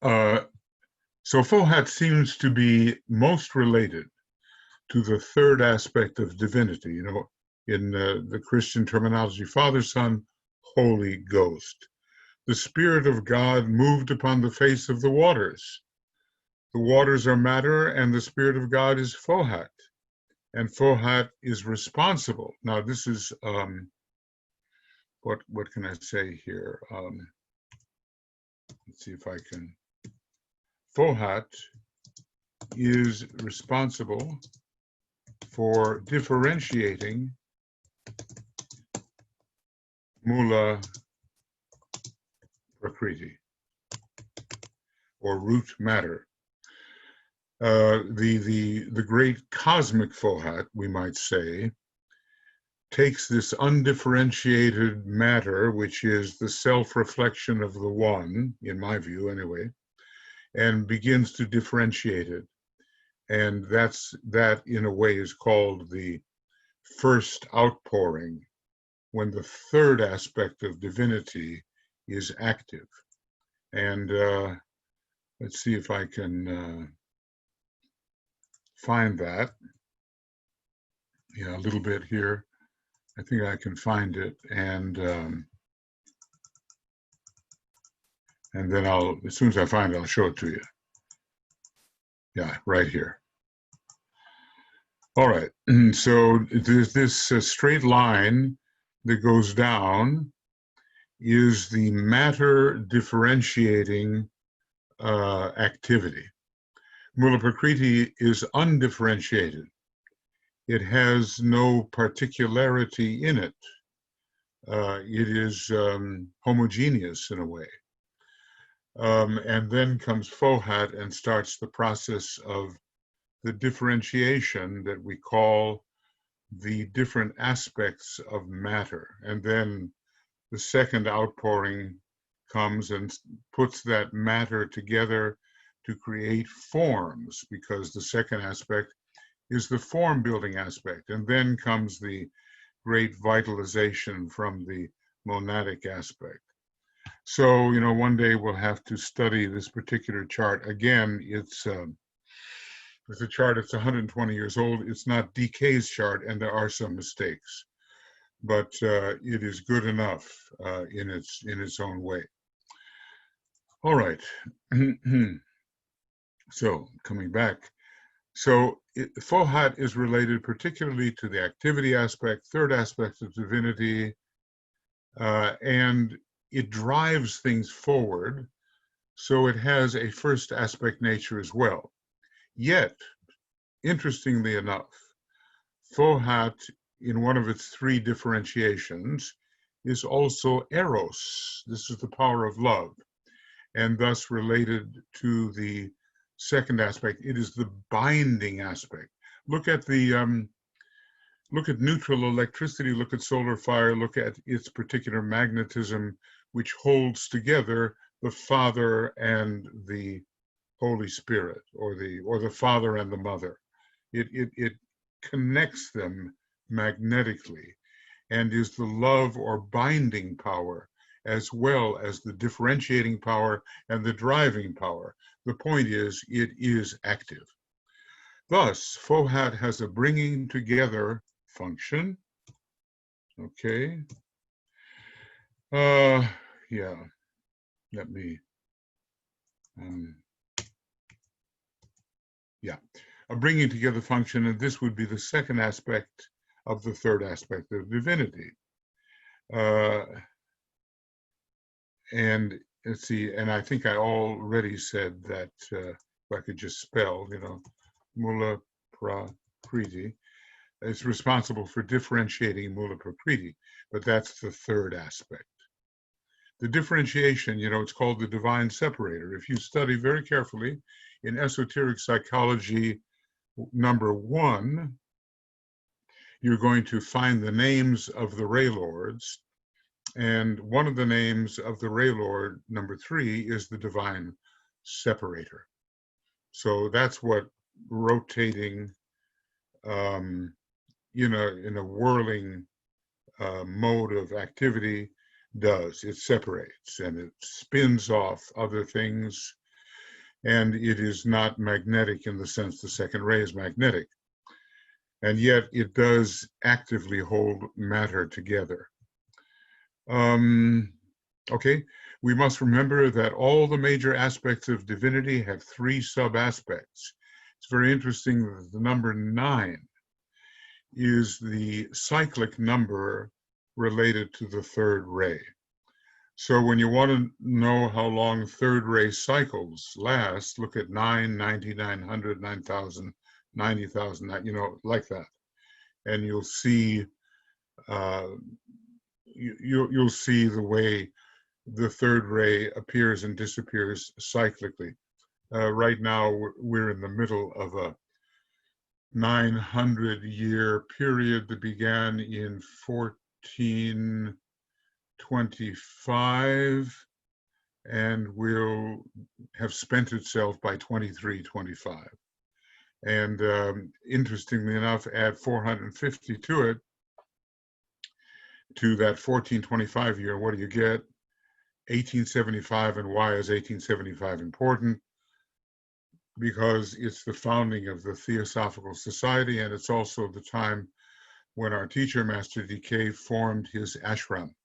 So Fohat seems to be most related to the third aspect of divinity, in the Christian terminology, Father, Son, Holy Ghost. The Spirit of God moved upon the face of the waters. The waters are matter, and the Spirit of God is Fohat. And Fohat is responsible. Now, this is, what can I say here? Let's see if I can. Fohat is responsible for differentiating Mula Prakriti, or root matter. The great cosmic Fohat, we might say, takes this undifferentiated matter, which is the self-reflection of the one, in my view anyway, and begins to differentiate it. And that in a way is called the first outpouring, when the third aspect of divinity is active. And let's see if I can find that. Yeah, a little bit here. I think I can find it, and then as soon as I find it, I'll show it to you. Yeah, right here. All right, so there's this straight line that goes down is the matter differentiating activity. Mula Prakriti is undifferentiated. It has no particularity in it. It is homogeneous in a way. And then comes Fohat and starts the process of the differentiation that we call the different aspects of matter. And then the second outpouring comes and puts that matter together to create forms, because the second aspect is the form building aspect. And then comes the great vitalization from the monadic aspect. So, one day we'll have to study this particular chart. Again, it's a chart that's 120 years old. It's not DK's chart, and there are some mistakes, but it is good enough in its own way. All right. So, coming back. So, Fohat is related particularly to the activity aspect, third aspect of divinity, and it drives things forward. So it has a first aspect nature as well. Yet, interestingly enough, Fohat, in one of its three differentiations, is also eros. This is the power of love, and thus related to the second aspect. It is the binding aspect. Look at neutral electricity, look at solar fire, look at its particular magnetism, which holds together the Father and the Holy Spirit, or the Father and the Mother. It connects them magnetically, and is the love or binding power, as well as the differentiating power and the driving power. The point is, it is active. Thus, Fohat has a bringing together function. Okay. Yeah. Let me. Yeah. A bringing together function, and this would be the second aspect of the third aspect of divinity. And let's see, and I think I already said that, if I could just spell, Mula Prakriti, is responsible for differentiating Mula Prakriti, but that's the third aspect. The differentiation, it's called the divine separator. If you study very carefully in esoteric psychology number 1, you're going to find the names of the Ray Lords, and one of the names of the Ray Lord, number 3, is the divine separator. So that's what rotating, in a whirling mode of activity does. It separates and it spins off other things, and it is not magnetic in the sense the second ray is magnetic. And yet it does actively hold matter together. Okay, we must remember that all the major aspects of divinity have 3 sub-aspects. It's very interesting that the number 9 is the cyclic number related to the third ray. So when you want to know how long third ray cycles last, look at 9, 9900, 9000, 90,000, like that. And you'll see you'll see the way the third ray appears and disappears cyclically. Right now, we're in the middle of a 900-year period that began in 1425 and will have spent itself by 2325. And interestingly enough, add 450 to it, to that 1425 year, what do you get? 1875. And why is 1875 important? Because it's the founding of the Theosophical Society, and it's also the time when our teacher, Master DK, formed his ashram.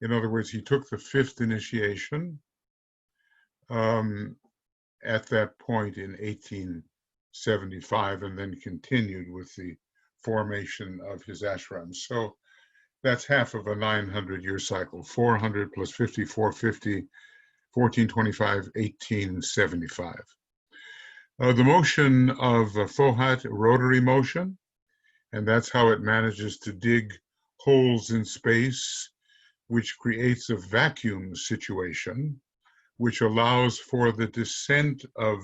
In other words, he took the 5th initiation at that point in 1875, and then continued with the formation of his ashram. So that's half of a 900-year cycle. 400 plus 50, 450, 1425, 1875. The motion of Fohat, rotary motion, and that's how it manages to dig holes in space, which creates a vacuum situation which allows for the descent of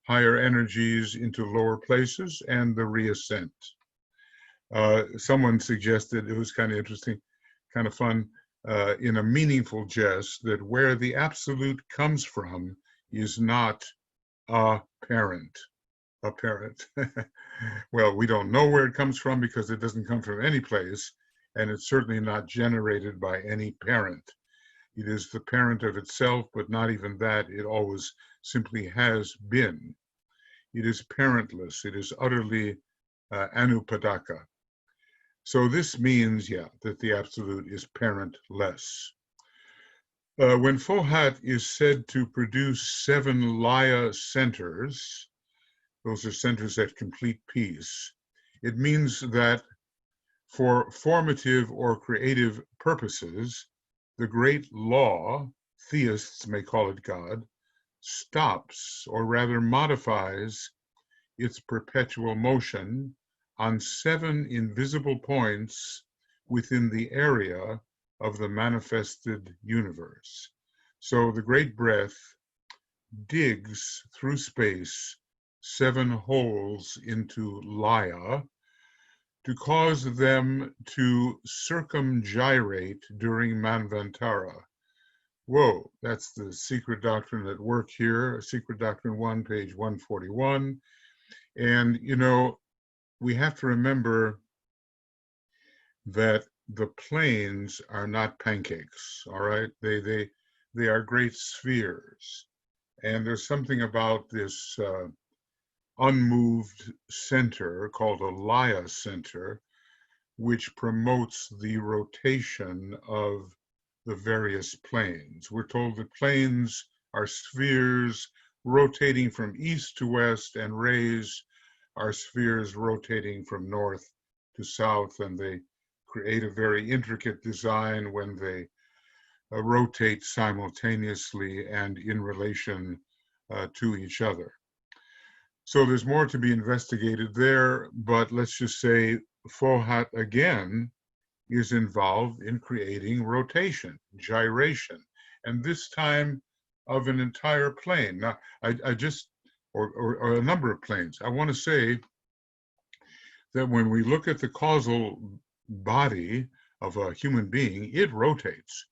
higher energies into lower places and the reascent. Someone suggested, it was kind of interesting, kind of fun, in a meaningful jest, that where the absolute comes from is not apparent. Apparent. Well, we don't know where it comes from because it doesn't come from any place, and it's certainly not generated by any parent. It is the parent of itself, but not even that. It always simply has been. It is parentless. It is utterly anupadaka. So this means, yeah, that the absolute is parentless. When Fohat is said to produce 7 Laya centers, those are centers at complete peace, it means that for formative or creative purposes, the great law, theists may call it God, stops, or rather modifies, its perpetual motion on 7 invisible points within the area of the manifested universe. So the great breath digs through space 7 holes into Laya to cause them to circumgyrate during Manvantara. Whoa, that's the secret doctrine at work here, Secret Doctrine 1, page 141. And, you know, we have to remember that the planes are not pancakes, all right? They are great spheres. And there's something about this unmoved center called a Laya center, which promotes the rotation of the various planes. We're told that planes are spheres rotating from east to west, and rays are spheres rotating from north to south, and they create a very intricate design when they rotate simultaneously and in relation to each other. So there's more to be investigated there, but let's just say Fohat again is involved in creating rotation, gyration, and this time of an entire plane. Now, I just, or a number of planes. I want to say that when we look at the causal body of a human being, it rotates.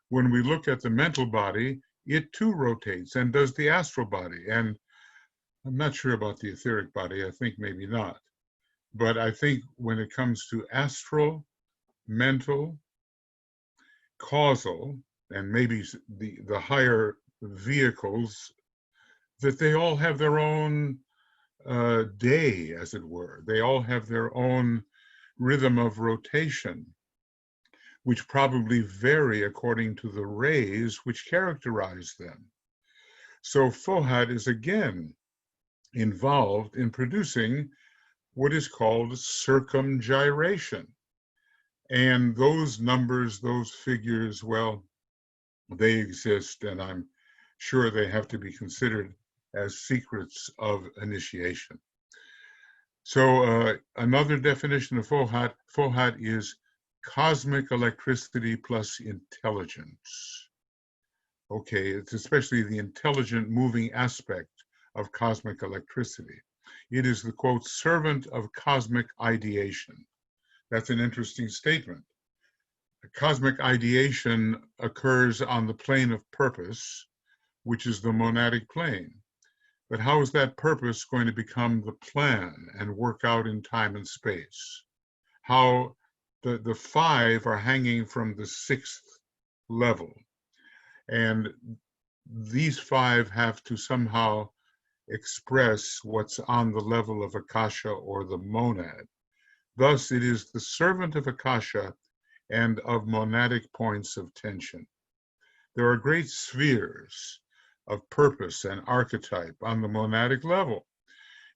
When we look at the mental body, it too rotates and does the astral body. And I'm not sure about the etheric body. I think maybe not. But I think when it comes to astral, mental, causal, and maybe the higher vehicles, that they all have their own day, as it were. They all have their own rhythm of rotation, which probably vary according to the rays which characterize them. So Fohat is again involved in producing what is called circumgyration. And those numbers, those figures, well, they exist, and I'm sure they have to be considered as secrets of initiation. So another definition of Fohat is cosmic electricity plus intelligence. Okay, it's especially the intelligent moving aspect of cosmic electricity. It is the, quote, servant of cosmic ideation. That's an interesting statement. Cosmic ideation occurs on the plane of purpose, which is the monadic plane. But how is that purpose going to become the plan and work out in time and space? How the 5 are hanging from the 6th level. And these 5 have to somehow express what's on the level of Akasha or the monad. Thus, it is the servant of Akasha and of monadic points of tension. There are great spheres of purpose and archetype on the monadic level,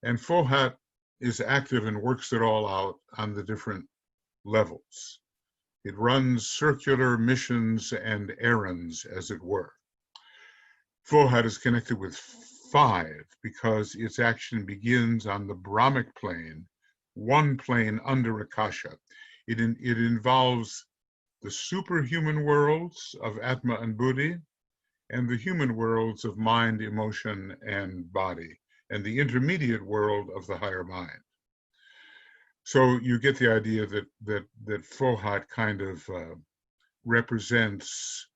and Fohat is active and works it all out on the different levels. It runs circular missions and errands, as it were. Fohat is connected with 5 because its action begins on the Brahmic plane, one plane under Akasha. It involves the superhuman worlds of Atma and Buddhi. and the human worlds of mind, emotion, and body, and the intermediate world of the higher mind. So you get the idea that Fohat kind of represents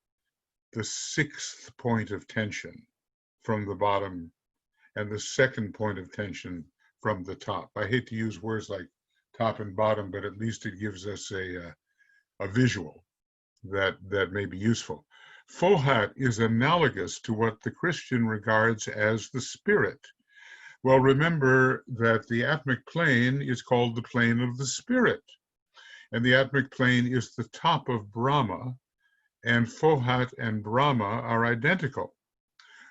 the sixth point of tension from the bottom and the second point of tension from the top. I hate to use words like top and bottom, but at least it gives us a visual that may be useful. Fohat is analogous to what the Christian regards as the spirit. Well, remember that the atmic plane is called the plane of the spirit, and the atmic plane is the top of Brahma, and Fohat and Brahma are identical.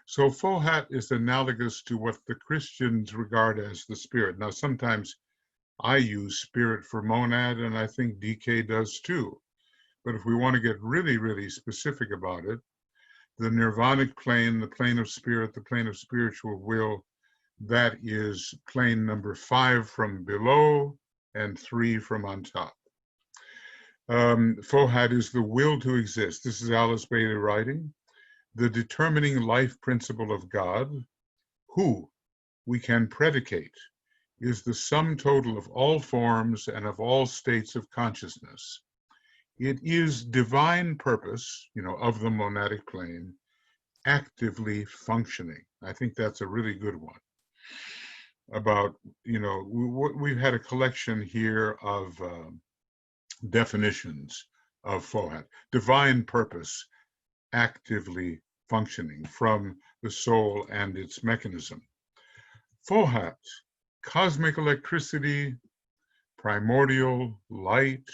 So Fohat is analogous to what the Christians regard as the spirit. Now, sometimes I use spirit for monad, and I think DK does too. But if we want to get really, really specific about it, the nirvanic plane, the plane of spirit, the plane of spiritual will, that is plane number 5 from below and 3 from on top. Fohat is the will to exist. This is Alice Bailey writing. The determining life principle of God, who we can predicate, is the sum total of all forms and of all states of consciousness. It is divine purpose, of the monadic plane, actively functioning. I think that's a really good one. About, we've had a collection here of definitions of Fohat. Divine purpose, actively functioning from the soul and its mechanism. Fohat, cosmic electricity, primordial light,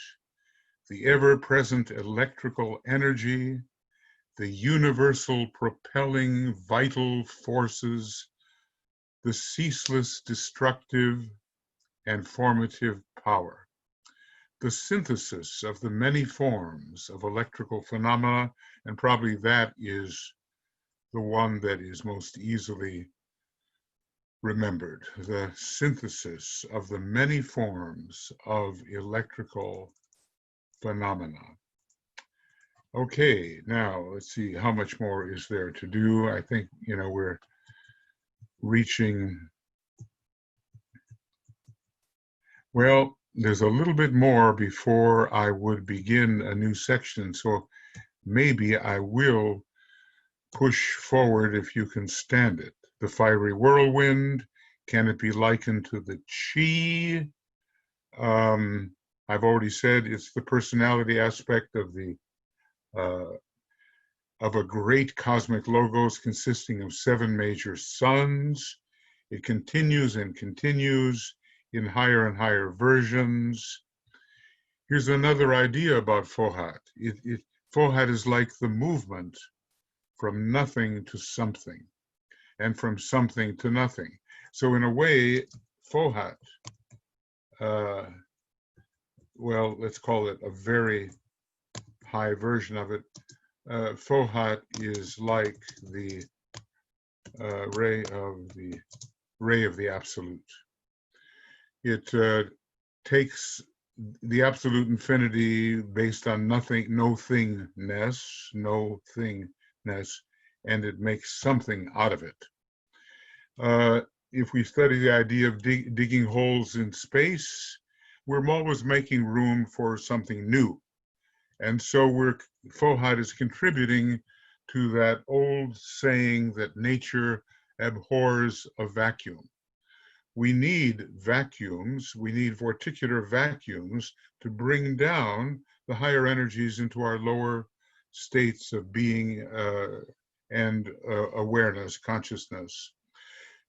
the ever-present electrical energy, the universal propelling vital forces, the ceaseless destructive and formative power, the synthesis of the many forms of electrical phenomena, and probably that is the one that is most easily remembered, the synthesis of the many forms of electrical phenomena. Okay, now let's see how much more is there to do. I think, we're reaching, well, there's a little bit more before I would begin a new section, so maybe I will push forward if you can stand it. The fiery whirlwind, can it be likened to the chi? I've already said it's the personality aspect of a great cosmic logos consisting of 7 major suns. It continues and continues in higher and higher versions. Here's another idea about Fohat. Fohat is like the movement from nothing to something, and from something to nothing. So in a way, Fohat, well, let's call it a very high version of it. Fohat is like the ray of the absolute. It takes the absolute infinity based on nothing, no thingness, and it makes something out of it. If we study the idea of digging holes in space, we're always making room for something new. And so Fohat is contributing to that old saying that nature abhors a vacuum. We need vacuums, we need vorticular vacuums to bring down the higher energies into our lower states of being and awareness, consciousness.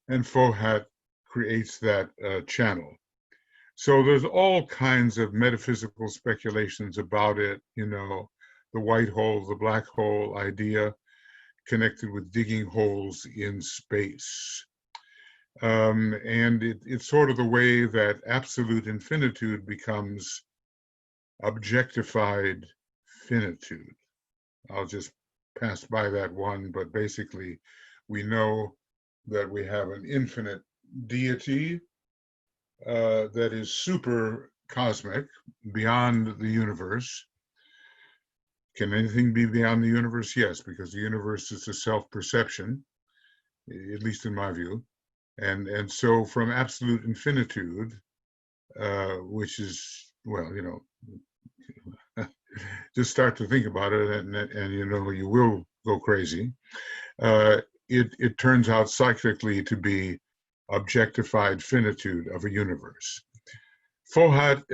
And Fohat creates that channel. So there's all kinds of metaphysical speculations about it, the white hole, the black hole idea connected with digging holes in space. And it's sort of the way that absolute infinitude becomes objectified finitude. I'll just pass by that one, but basically we know that we have an infinite deity that is super cosmic, beyond the universe, Can anything be beyond the universe? Yes, because the universe is a self-perception, at least in my view. And so from absolute infinitude, which is, well, just start to think about it, and you will go crazy. It turns out cyclically to be objectified finitude of a universe. Fohat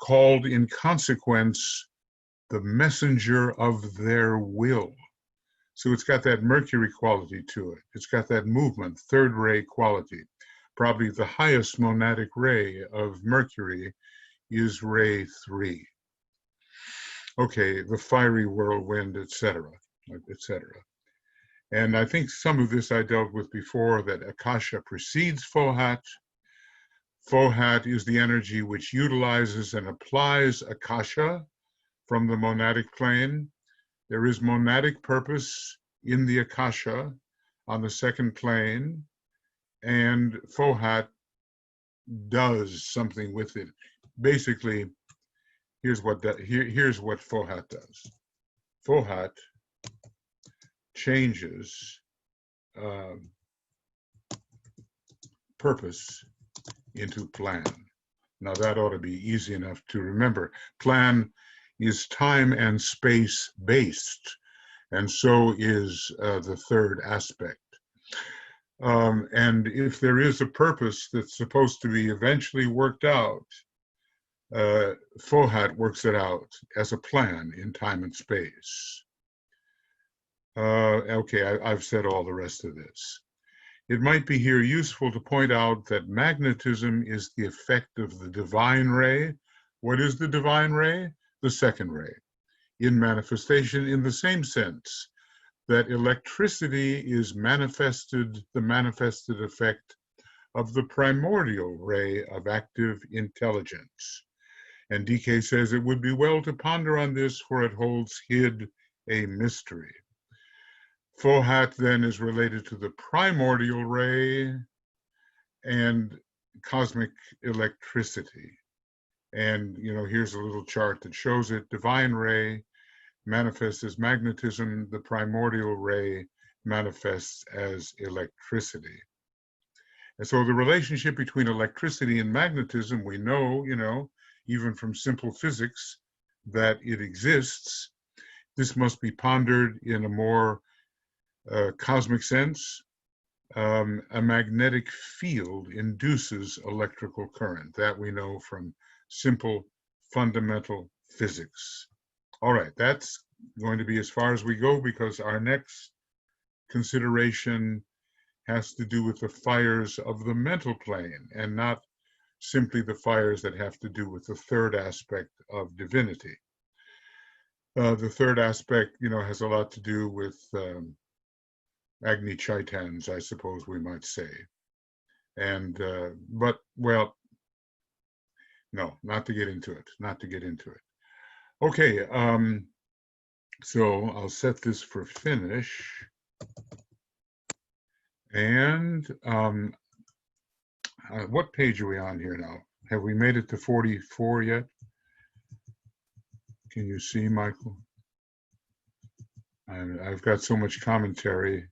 called in consequence the messenger of their will. So it's got that Mercury quality to it. It's got that movement, third ray quality. Probably the highest monadic ray of Mercury is ray 3. Okay, the fiery whirlwind, etc., etc. And I think some of this I dealt with before, that Akasha precedes Fohat. Fohat is the energy which utilizes and applies Akasha from the monadic plane. There is monadic purpose in the Akasha on the second plane, and Fohat does something with it. Basically, here's what Fohat does. Fohat changes purpose into plan. Now that ought to be easy enough to remember. Plan is time and space based, and so is the third aspect. And if there is a purpose that's supposed to be eventually worked out, Fohat works it out as a plan in time and space. Okay, I've said all the rest of this. It might be here useful to point out that magnetism is the effect of the divine ray. What is the divine ray? The second ray, in manifestation in the same sense that electricity is the manifested effect of the primordial ray of active intelligence. And DK says it would be well to ponder on this, for it holds hid a mystery. Fohat then is related to the primordial ray and cosmic electricity. And, here's a little chart that shows it. Divine ray manifests as magnetism. The primordial ray manifests as electricity. And so the relationship between electricity and magnetism, we know, even from simple physics, that it exists. This must be pondered in a more cosmic sense. A magnetic field induces electrical current. That we know from simple fundamental physics. All right, that's going to be as far as we go, because our next consideration has to do with the fires of the mental plane, and not simply the fires that have to do with the third aspect of divinity. The third aspect, has a lot to do with Agni Chaitans, I suppose we might say. And, well, no, not to get into it. Okay, so I'll set this for finish. And what page are we on here now? Have we made it to 44 yet? Can you see, Michael? I've got so much commentary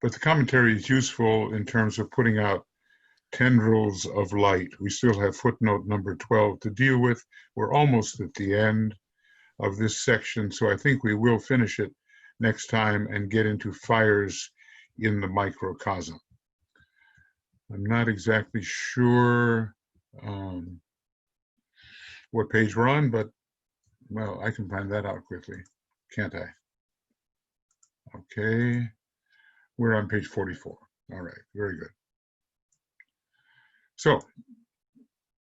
but the commentary is useful in terms of putting out tendrils of light. We still have footnote number 12 to deal with. We're almost at the end of this section, so I think we will finish it next time and get into fires in the microcosm. I'm not exactly sure what page we're on, but, well, I can find that out quickly, can't I? Okay, we're on page 44. All right, very good. So,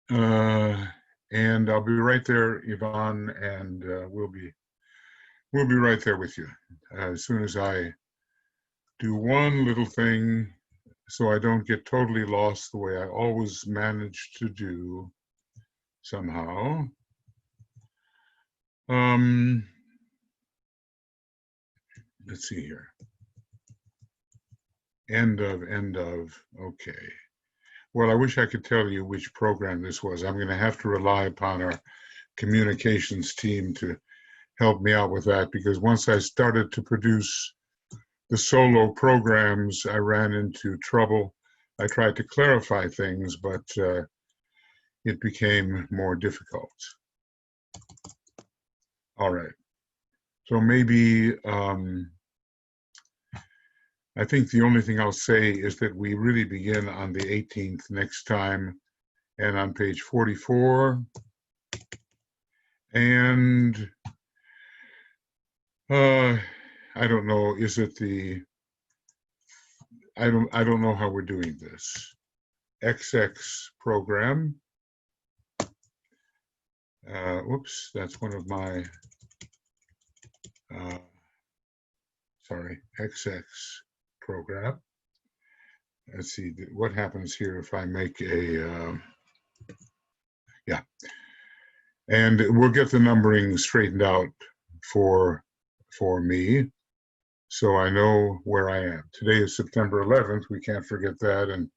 and I'll be right there, Yvonne, and we'll be right there with you as soon as I do one little thing so I don't get totally lost the way I always manage to do somehow. Let's see here. End of, okay. Well, I wish I could tell you which program this was. I'm going to have to rely upon our communications team to help me out with that, because once I started to produce the solo programs, I ran into trouble. I tried to clarify things, but it became more difficult. All right. So maybe I think the only thing I'll say is that we really begin on the 18th next time, and on page 44. And I don't know, is it the, I don't know how we're doing this. XX program. Whoops, that's one of my, sorry, XX program. Let's see what happens here if I make a, yeah. And we'll get the numbering straightened out for me, so I know where I am. Today is September 11th. We can't forget that, and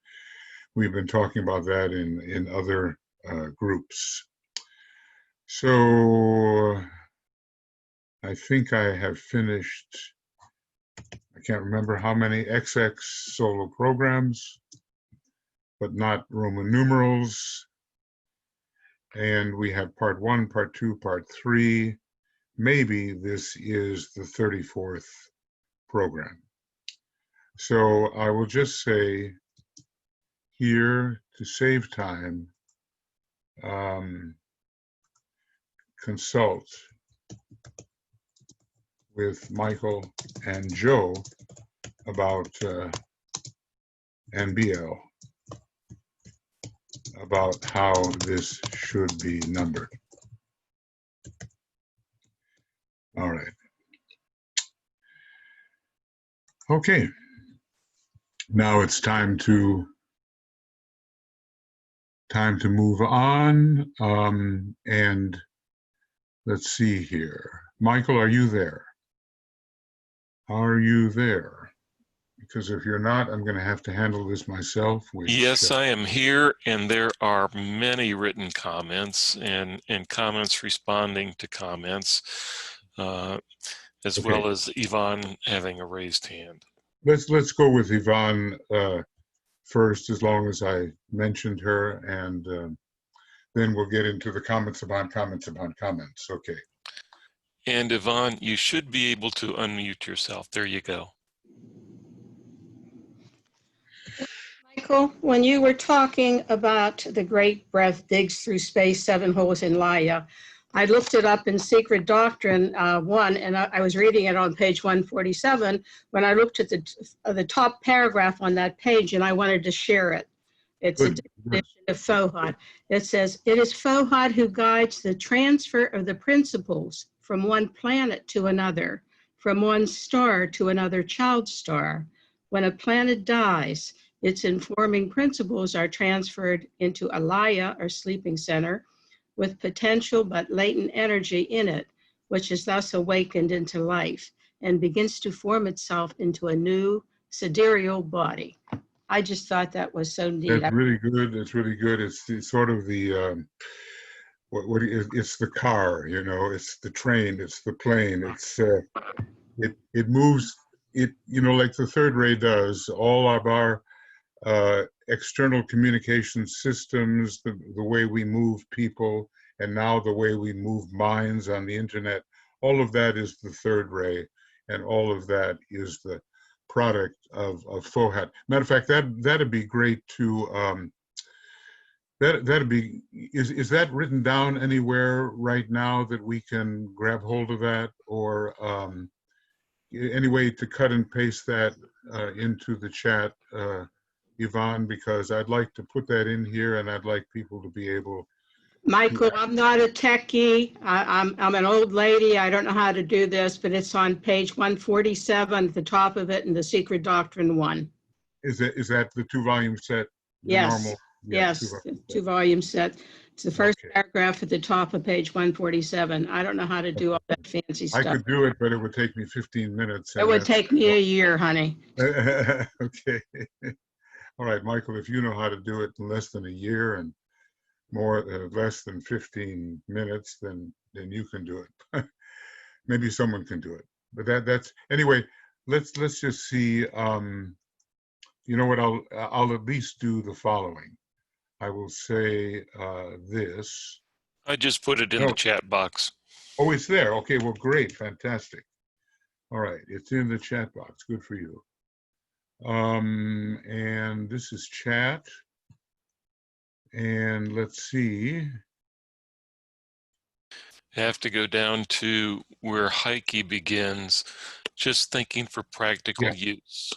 we've been talking about that in other groups. So I think I have finished, I can't remember how many XX solo programs, but not Roman numerals. And we have part 1, part 2, part 3. Maybe this is the 34th program. So I will just say here, to save time, consult with Michael and Joe about NBL, about how this should be numbered. All right. Okay. Now it's time to move on. And let's see here. Michael, are you there? Are you there? Because if you're not, I'm going to have to handle this myself. Which, yes, I am here, and there are many written comments and comments responding to comments, as okay. well as Yvonne having a raised hand. Let's go with Yvonne first, as long as I mentioned her, and then we'll get into the comments upon comments upon comments. Okay. And Yvonne, you should be able to unmute yourself. There you go. Michael, when you were talking about the great breath digs through space, 7 holes in Laya, I looked it up in Secret Doctrine 1, and I was reading it on page 147 when I looked at the top paragraph on that page, and I wanted to share it. It's a definition of Fohat. It says, it is Fohat who guides the transfer of the principles from one planet to another, from one star to another child star. When a planet dies, its informing principles are transferred into a Laya, or sleeping center, with potential but latent energy in it, which is thus awakened into life and begins to form itself into a new sidereal body. I just thought that was so neat. That's really good. It's really good. It's sort of the it's the car, you know, it's the train, it's the plane, it's it moves, it, you know, like the third ray does. All of our external communication systems, the way we move people, and now the way we move minds on the internet, all of that is the third ray, and all of that is the product of Fohat. Matter of fact, that'd be great to that'd be, is that written down anywhere right now that we can grab hold of that, or any way to cut and paste that into the chat, Yvonne, because I'd like to put that in here, and I'd like people to be able. Michael, I'm not a techie. I'm an old lady. I don't know how to do this, but it's on page 147 at the top of it in the Secret Doctrine 1. Is that the 2-volume set? Yes. Normal? Yes, two-volume set. It's the first paragraph at the top of page 147. I don't know how to do all that fancy stuff. I could do it, but it would take me 15 minutes. It would take me a year, honey. Okay. All right, Michael, if you know how to do it in less than a year, and less than 15 minutes, then you can do it. Maybe someone can do it. But that's anyway. Let's just see. You know what? I'll at least do the following. I will say this. I just put it in No. the chat box. Oh, it's there. Okay. Well, great. Fantastic. All right. It's in the chat box. Good for you. And this is chat. And let's see. I have to go down to where Heike begins, just thinking for practical use.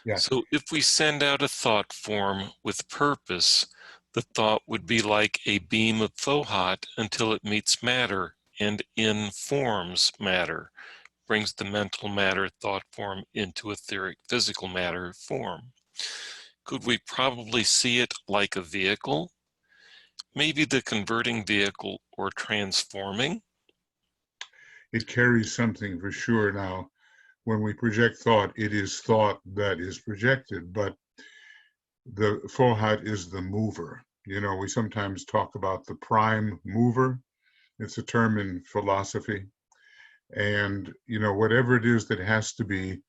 Yeah. So if we send out a thought form with purpose, the thought would be like a beam of Fohat until it meets matter and informs matter, brings the mental matter thought form into etheric physical matter form. Could we probably see it like a vehicle? Maybe the converting vehicle or transforming? It carries something for sure. Now, when we project thought, it is thought that is projected, but the Fohat is the mover. You know, we sometimes talk about the prime mover. It's a term in philosophy. And, you know, whatever it is that has to be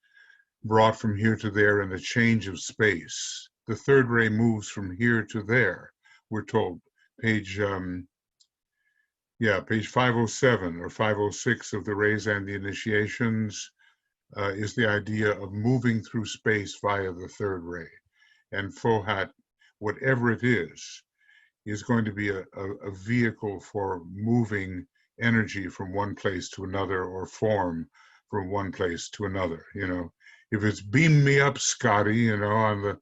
brought from here to there in a change of space, the third ray moves from here to there, we're told. Page 507 or 506 of the Rays and the Initiations is the idea of moving through space via the third ray. And Fohat, whatever it is going to be a vehicle for moving energy from one place to another, or form from one place to another. You know, if it's beam me up, Scotty, you know, on the,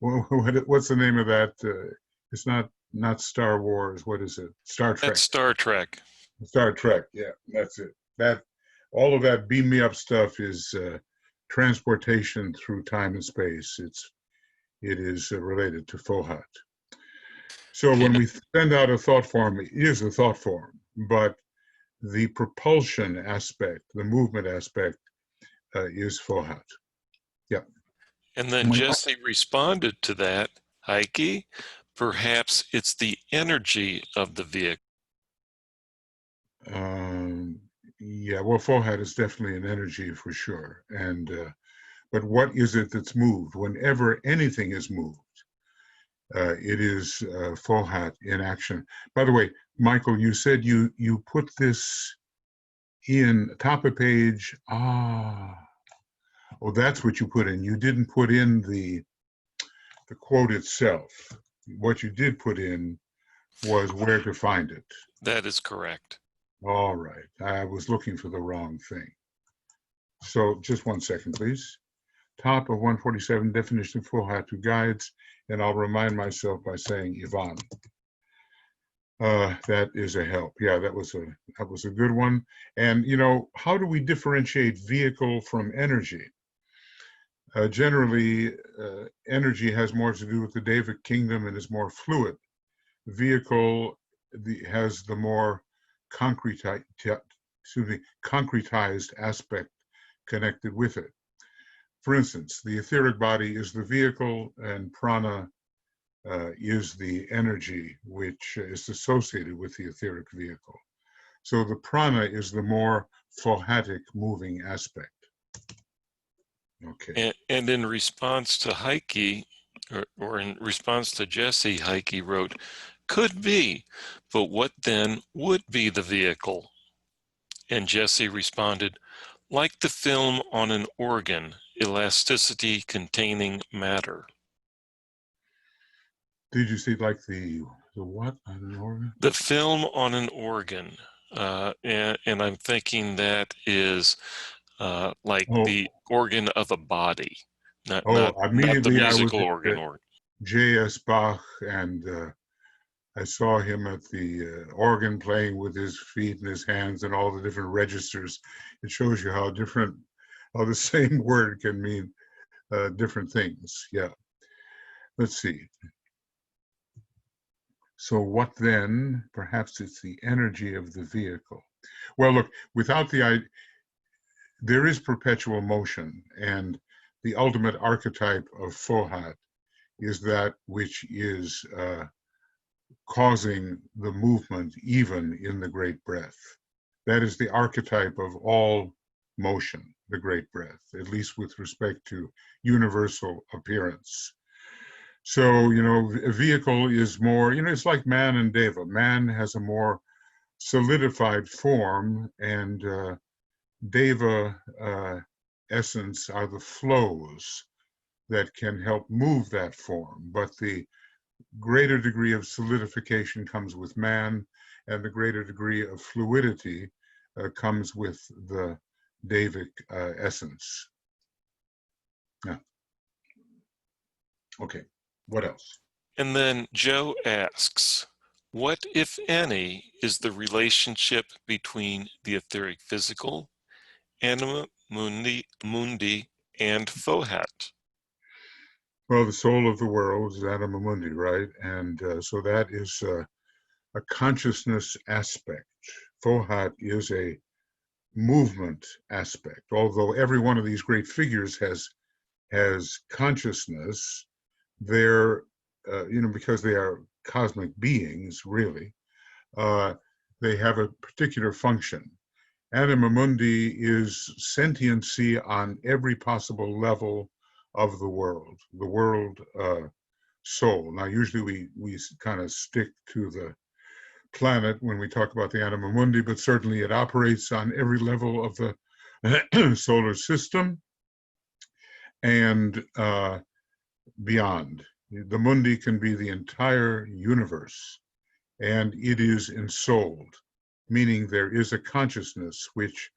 what's the name of that? It's not Star Wars. What is it? Star Trek. That's Star Trek. Star Trek. Yeah, that's it. That all of that beam me up stuff is transportation through time and space. It is related to Fohat. So when we send out a thought form, it is a thought form, but the propulsion aspect, the movement aspect, is Fohat. Yeah. And then Jesse responded to that, Heike, perhaps it's the energy of the vehicle. Yeah, well, Fohat is definitely an energy for sure. And but what is it that's moved? Whenever anything is moved, it is Fohat in action. By the way, Michael, you said you put this in top of page. Oh, that's what you put in. You didn't put in the quote itself. What you did put in was where to find it. That is correct. All right. I was looking for the wrong thing. So just 1 second, please. Top of 147, definition of Fohat to guides, and I'll remind myself by saying Yvonne. That is a help. Yeah, that was a good one. And you know, how do we differentiate vehicle from energy? Generally, energy has more to do with the Davic kingdom and is more fluid. Vehicle has the more concretized aspect connected with it. For instance, the etheric body is the vehicle, and prana is the energy which is associated with the etheric vehicle. So the prana is the more Fohatic moving aspect. Okay. And in response to Heike, or in response to Jesse, Heike wrote, could be, but what then would be the vehicle? And Jesse responded, like the film on an organ, elasticity containing matter. Did you see like the what on an organ? The film on an organ. And I'm thinking that is like the organ of a body, not the musical organ. J.S. Bach, and I saw him at the organ playing with his feet and his hands and all the different registers. It shows you how the same word can mean different things. Yeah. Let's see. So what then? Perhaps it's the energy of the vehicle. Well, look, there is perpetual motion, and the ultimate archetype of Fohat is that which is causing the movement even in the great breath. That is the archetype of all motion, the great breath, at least with respect to universal appearance. So, a vehicle is more, it's like man and deva. Man has a more solidified form, and deva essence are the flows that can help move that form. But the greater degree of solidification comes with man, and the greater degree of fluidity comes with the Devic essence. Yeah. Okay, what else? And then Joe asks, what, if any, is the relationship between the etheric physical, anima mundi, and Fohat? Well, the soul of the world is anima mundi, right? And so that is a consciousness aspect. Fohat is a movement aspect. Although every one of these great figures has consciousness, they're because they are cosmic beings, really, they have a particular function. Anima mundi is sentiency on every possible level of the world soul. Now, usually we kind of stick to the planet when we talk about the anima mundi, but certainly it operates on every level of the solar system and beyond. The mundi can be the entire universe, and it is ensouled, meaning there is a consciousness which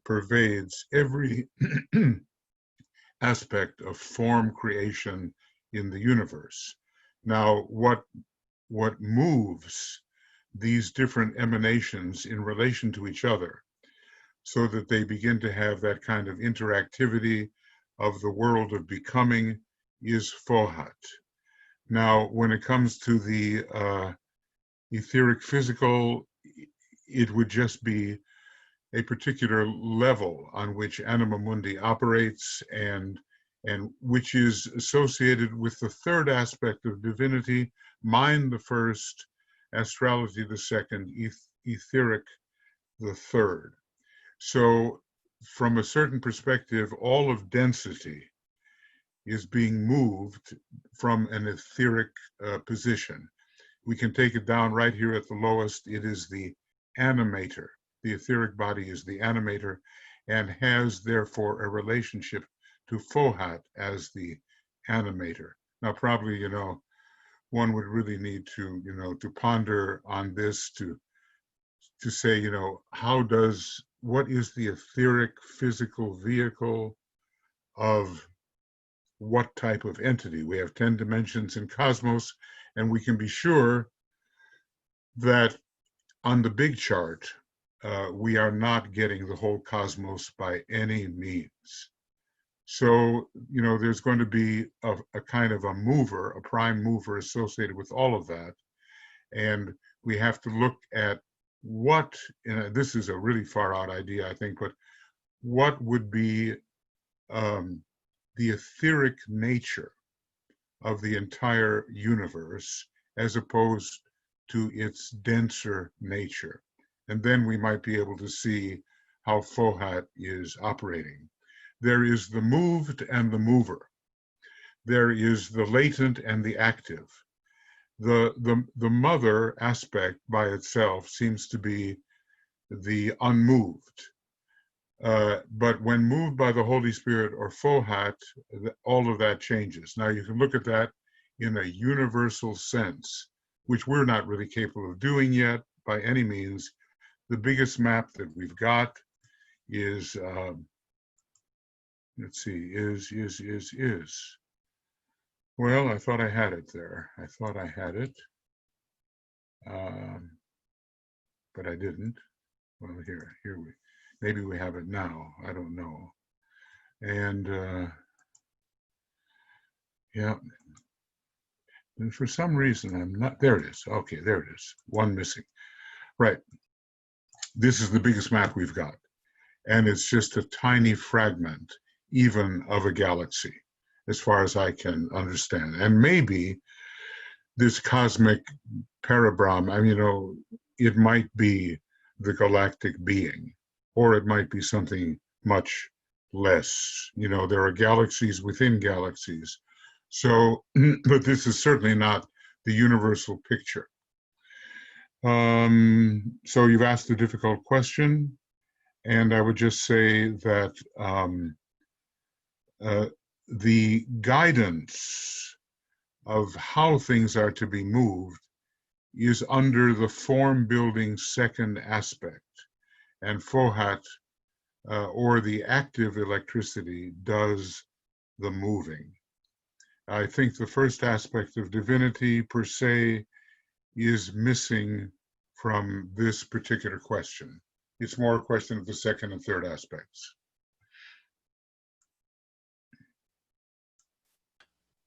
pervades every aspect of form creation in the universe. Now, what moves these different emanations in relation to each other so that they begin to have that kind of interactivity of the world of becoming is Fohat. Now, when it comes to the etheric physical, it would just be a particular level on which anima mundi operates, and which is associated with the third aspect of divinity, mind the first, astrality the second, etheric the third. So from a certain perspective, all of density is being moved from an etheric position. We can take it down right here at the lowest. It is the animator. The etheric body is the animator and has therefore a relationship to Fohat as the animator. Now, probably, one would really need to, to ponder on this to say, what is the etheric physical vehicle of what type of entity? We have 10 dimensions in cosmos, and we can be sure that on the big chart, we are not getting the whole cosmos by any means. So, there's going to be a kind of a mover, a prime mover associated with all of that. And we have to look at what, this is a really far out idea, I think, but what would be the etheric nature of the entire universe as opposed to its denser nature. And then we might be able to see how Fohat is operating. There is the moved and the mover. There is the latent and the active. The mother aspect by itself seems to be the unmoved. But when moved by the Holy Spirit or Fohat, all of that changes. Now you can look at that in a universal sense, which we're not really capable of doing yet by any means. The biggest map that we've got is, let's see, is. Well, I thought I had it there. I thought I had it, but I didn't. Well, here we, maybe we have it now. I don't know. And yeah, and for some reason I'm not, there it is. Okay, there it is. One missing. Right. This is the biggest map we've got. And it's just a tiny fragment, even of a galaxy, as far as I can understand. And maybe this cosmic Parabrahm, I mean, it might be the galactic being, or it might be something much less. There are galaxies within galaxies. So, but this is certainly not the universal picture. So you've asked a difficult question, and I would just say that the guidance of how things are to be moved is under the form building second aspect, and Fohat, or the active electricity, does the moving. I think the first aspect of divinity per se is missing from this particular question. It's more a question of the second and third aspects.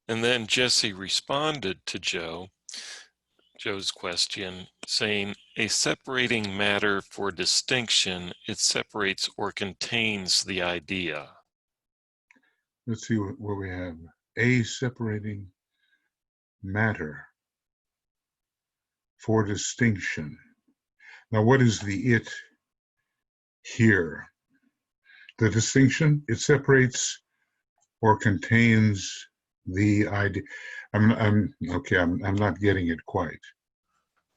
And then Jesse responded to Joe's question, saying, a separating matter for distinction, it separates or contains the idea. Let's see what we have. A separating matter for distinction. Now, what is the it here? The distinction, it separates or contains the idea. I'm not getting it quite.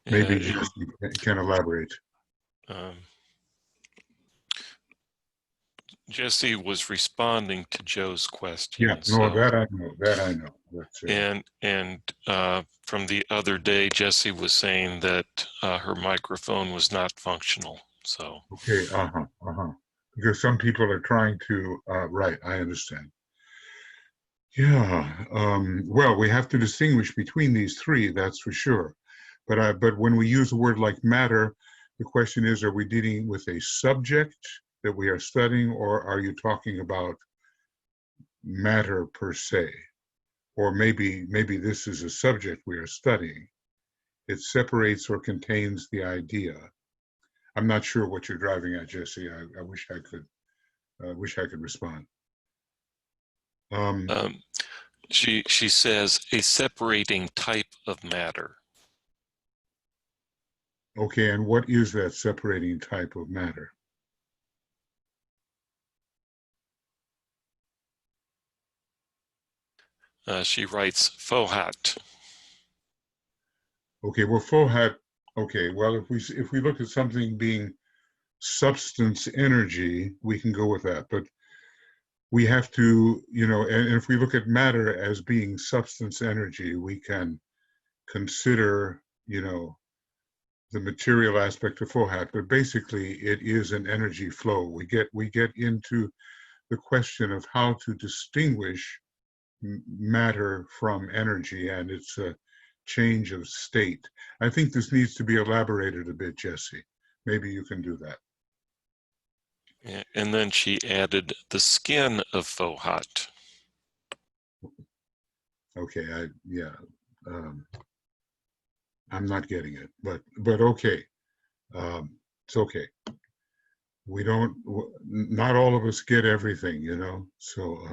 Maybe Jesse can elaborate. Jesse was responding to Joe's question. Yeah, no, that I know. And from the other day, Jesse was saying that her microphone was not functional. So okay, because some people are trying to right. I understand. Yeah. Well, we have to distinguish between these three. That's for sure. But when we use a word like matter, the question is: are we dealing with a subject that we are studying, or are you talking about matter per se? Or maybe this is a subject we are studying. It separates or contains the idea. I'm not sure what you're driving at, Jesse. I wish I could respond. She says a separating type of matter. Okay, and what is that separating type of matter? She writes Fohat. Okay, well, Fohat. Okay, well, if we look at something being substance energy, we can go with that. But we have to, and if we look at matter as being substance energy, we can consider, the material aspect of Fohat. But basically, it is an energy flow. We get into the question of how to distinguish matter from energy, and it's a change of state. I think this needs to be elaborated a bit, Jesse. Maybe you can do that. And then she added the skin of Fohat. Okay, I'm not getting it, but okay, it's okay. Not all of us get everything, so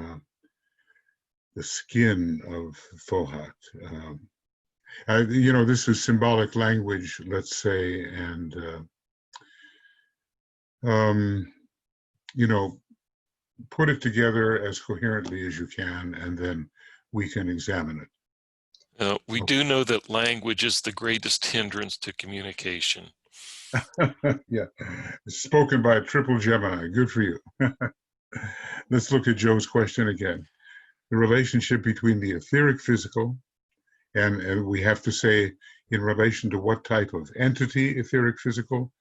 the skin of Fohat. This is symbolic language, let's say, and put it together as coherently as you can, and then we can examine it. We do know that language is the greatest hindrance to communication. Yeah, spoken by a triple Gemini. Good for you. Let's look at Joe's question again. The relationship between the etheric physical, and we have to say in relation to what type of entity, etheric physical,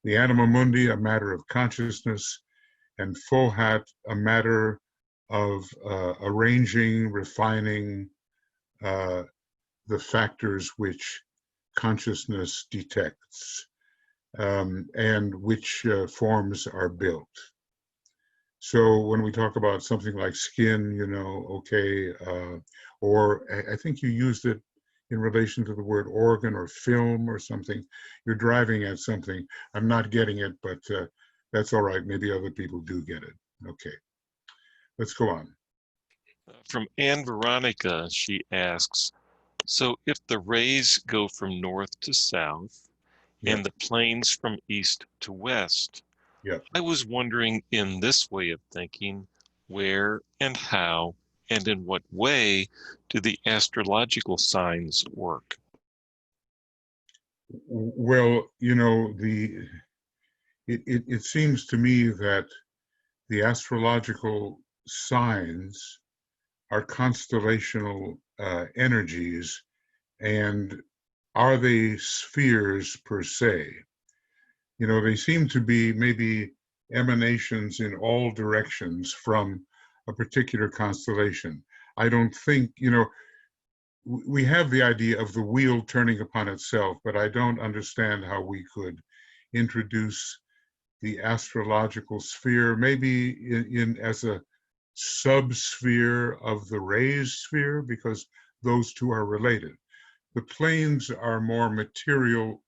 the anima mundi, a matter of consciousness, and Fohat, a matter of arranging, refining the factors which consciousness detects, and which forms are built. So when we talk about something like skin, or I think you used it in relation to the word organ or film or something. You're driving at something. I'm not getting it, but that's all right. Maybe other people do get it. Okay, let's go on. From Anne Veronica, she asks, So if the rays go from north to south Yeah, and the planes from east to west, yeah. I was wondering, in this way of thinking, where and how and in what way do the astrological signs work? Well, it seems to me that the astrological signs are constellational energies, and are they spheres per se? They seem to be maybe emanations in all directions from a particular constellation. I don't think, we have the idea of the wheel turning upon itself, but I don't understand how we could introduce the astrological sphere, maybe in as a subsphere of the rays sphere, because those two are related. The planes are more material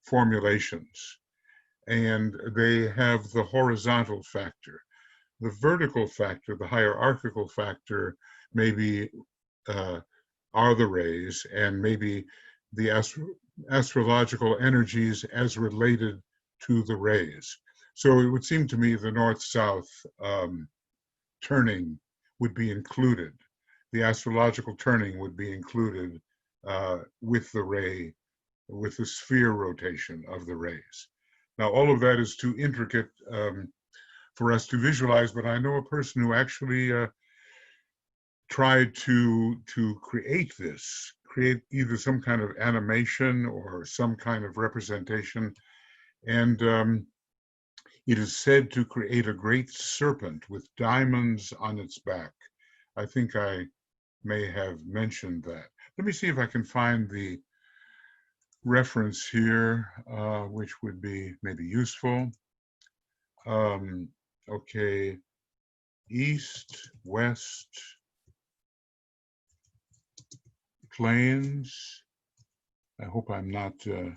formulations, and they have the horizontal factor. The vertical factor, the hierarchical factor, maybe uh, are the rays, and maybe the astrological energies as related to the rays. So it would seem to me the north-south turning would be included. The astrological turning would be included with the ray, with the sphere rotation of the rays. Now, all of that is too intricate for us to visualize, but I know a person who actually tried to create either some kind of animation or some kind of representation, and it is said to create a great serpent with diamonds on its back. I think I may have mentioned that. Let me see if I can find the reference here, which would be maybe useful. Okay, east, west, plains. I hope I'm not, there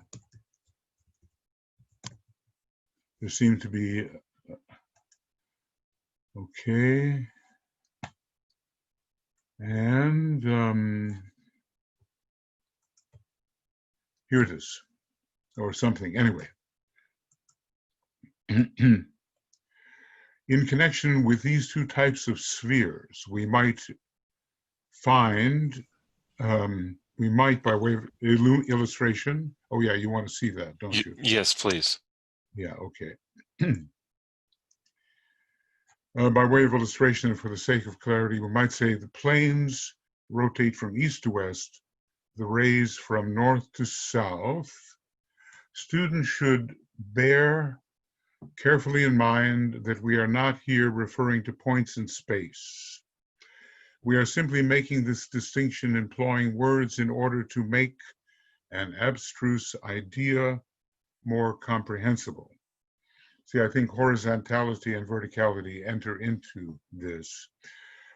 seem to be, okay. And here it is, or something, anyway. In connection with these two types of spheres, we might find, by way of illustration, oh yeah, you want to see that, don't you? Yes, please. Yeah, okay. By way of illustration, for the sake of clarity, we might say the planes rotate from east to west, the rays from north to south. Students should bear carefully in mind that we are not here referring to points in space. We are simply making this distinction, employing words in order to make an abstruse idea more comprehensible. See, I think horizontality and verticality enter into this.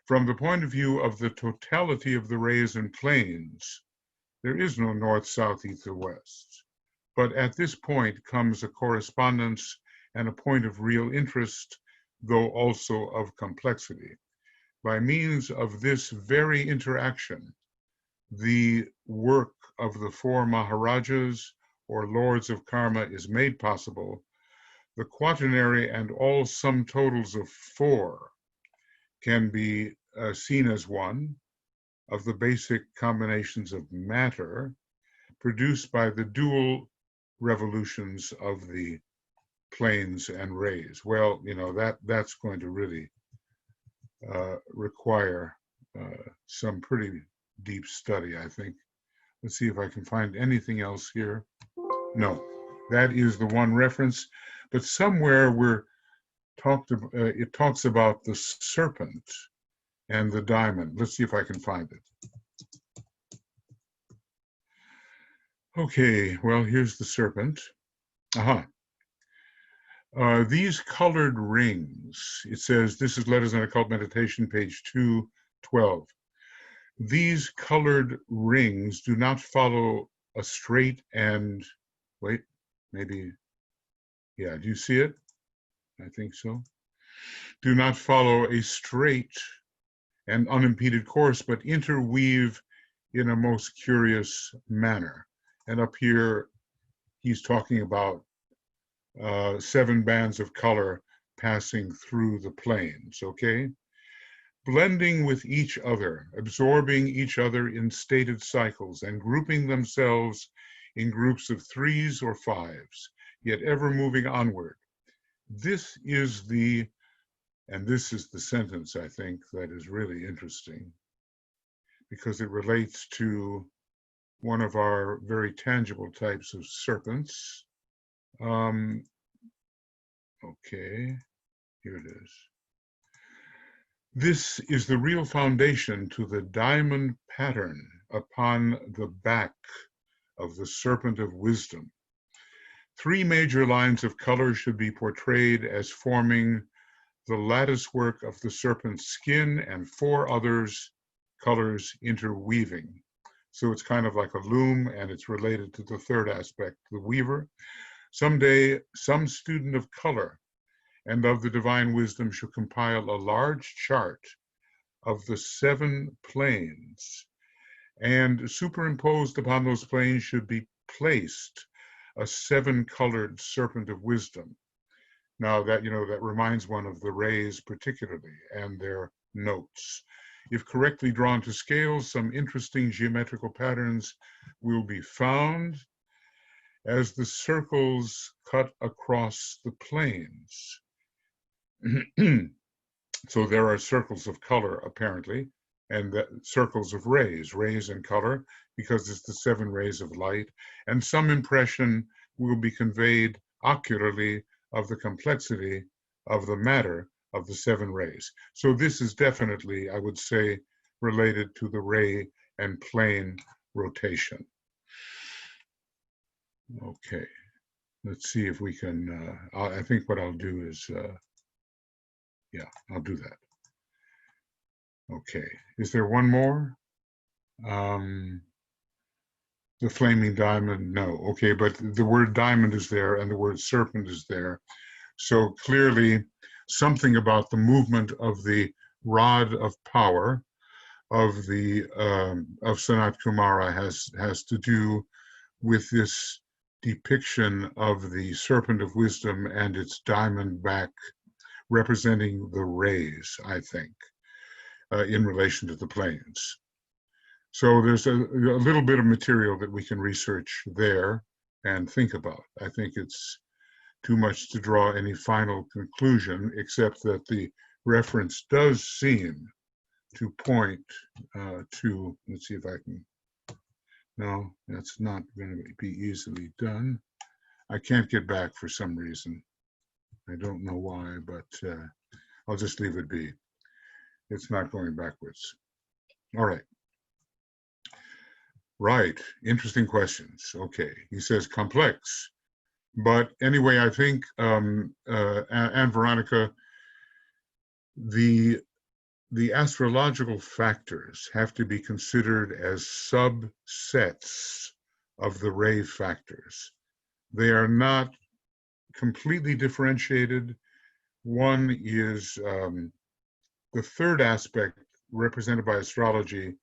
From the point of view of the totality of the rays and planes, there is no north, south, east, or west. But at this point comes a correspondence and a point of real interest, though also of complexity. By means of this very interaction, the work of the four Maharajas, or lords of karma, is made possible. The quaternary and all sum totals of four can be seen as one of the basic combinations of matter produced by the dual revolutions of the planes and rays. Well, that's going to really require some pretty deep study, I think. Let's see if I can find anything else here. No, that is the one reference, but somewhere it talks about the serpent and the diamond. Let's see if I can find it. Okay, well, here's the serpent. Aha. These colored rings, it says, this is Letters on Occult Meditation, page 212. These colored rings do not follow a straight and, wait, maybe, yeah, do you see it? I think so. Do not follow a straight and unimpeded course, but interweave in a most curious manner. And up here, he's talking about 7 bands of color passing through the planes, okay? Blending with each other, absorbing each other in stated cycles, and grouping themselves in groups of 3s or 5s, yet ever moving onward. This is the, and this is the sentence, I think, that is really interesting, because it relates to one of our very tangible types of serpents. Okay, here it is. This is the real foundation to the diamond pattern upon the back of the serpent of wisdom. 3 major lines of color should be portrayed as forming the lattice work of the serpent's skin, and 4 others colors interweaving. So it's kind of like a loom, and it's related to the 3rd aspect, the weaver. Someday, some student of color and of the divine wisdom shall compile a large chart of the 7 planes, and superimposed upon those planes should be placed a 7-colored serpent of wisdom. Now that, that reminds one of the rays particularly and their notes. If correctly drawn to scale, some interesting geometrical patterns will be found as the circles cut across the planes. So there are circles of color, apparently, and circles of rays and color, because it's the 7 rays of light, and some impression will be conveyed ocularly of the complexity of the matter of the 7 rays. So this is definitely, I would say, related to the ray and plane rotation. Okay, let's see if we can, I think what I'll do is, yeah, I'll do that. Okay, is there one more? The flaming diamond, no. Okay, but the word diamond is there and the word serpent is there. So clearly something about the movement of the rod of power of the of Sanat Kumara has to do with this depiction of the serpent of wisdom and its diamond back representing the rays, I think, in relation to the planes. So there's a little bit of material that we can research there and think about. I think it's too much to draw any final conclusion, except that the reference does seem to point to, let's see if I can, no, that's not going to be easily done. I can't get back for some reason. I don't know why, but I'll just leave it be. It's not going backwards. All right. Right, interesting questions. Okay, he says complex. But anyway, I think, and Veronica, the astrological factors have to be considered as subsets of the ray factors. They are not completely differentiated. One is the 3rd aspect represented by astrology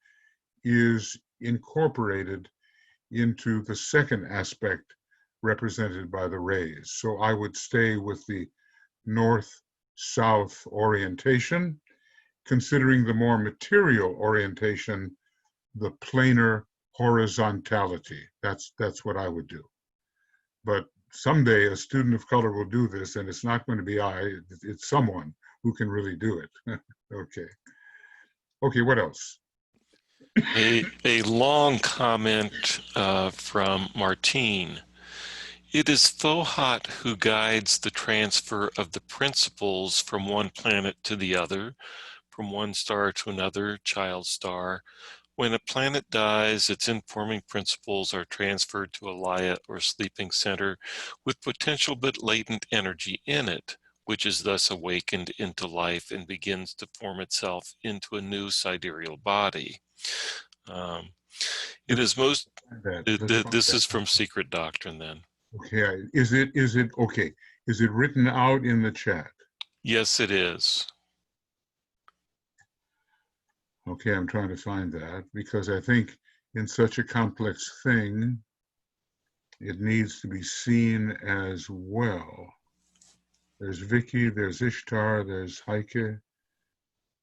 is incorporated into the 2nd aspect represented by the rays. So I would stay with the north-south orientation, considering the more material orientation, the planar horizontality. That's what I would do. But someday a student of color will do this, and it's not going to be I, it's someone who can really do it. Okay. Okay, what else? A long comment from Martine. It is Fohat who guides the transfer of the principles from one planet to the other, from one star to another child star. When a planet dies, its informing principles are transferred to a laya or sleeping center with potential but latent energy in it, which is thus awakened into life and begins to form itself into a new sidereal body. It is most, this is from Secret Doctrine then. Okay, is it okay? Is it written out in the chat? Yes, it is. Okay, I'm trying to find that because I think in such a complex thing, it needs to be seen as well. There's Vicky, there's Ishtar, there's Heike.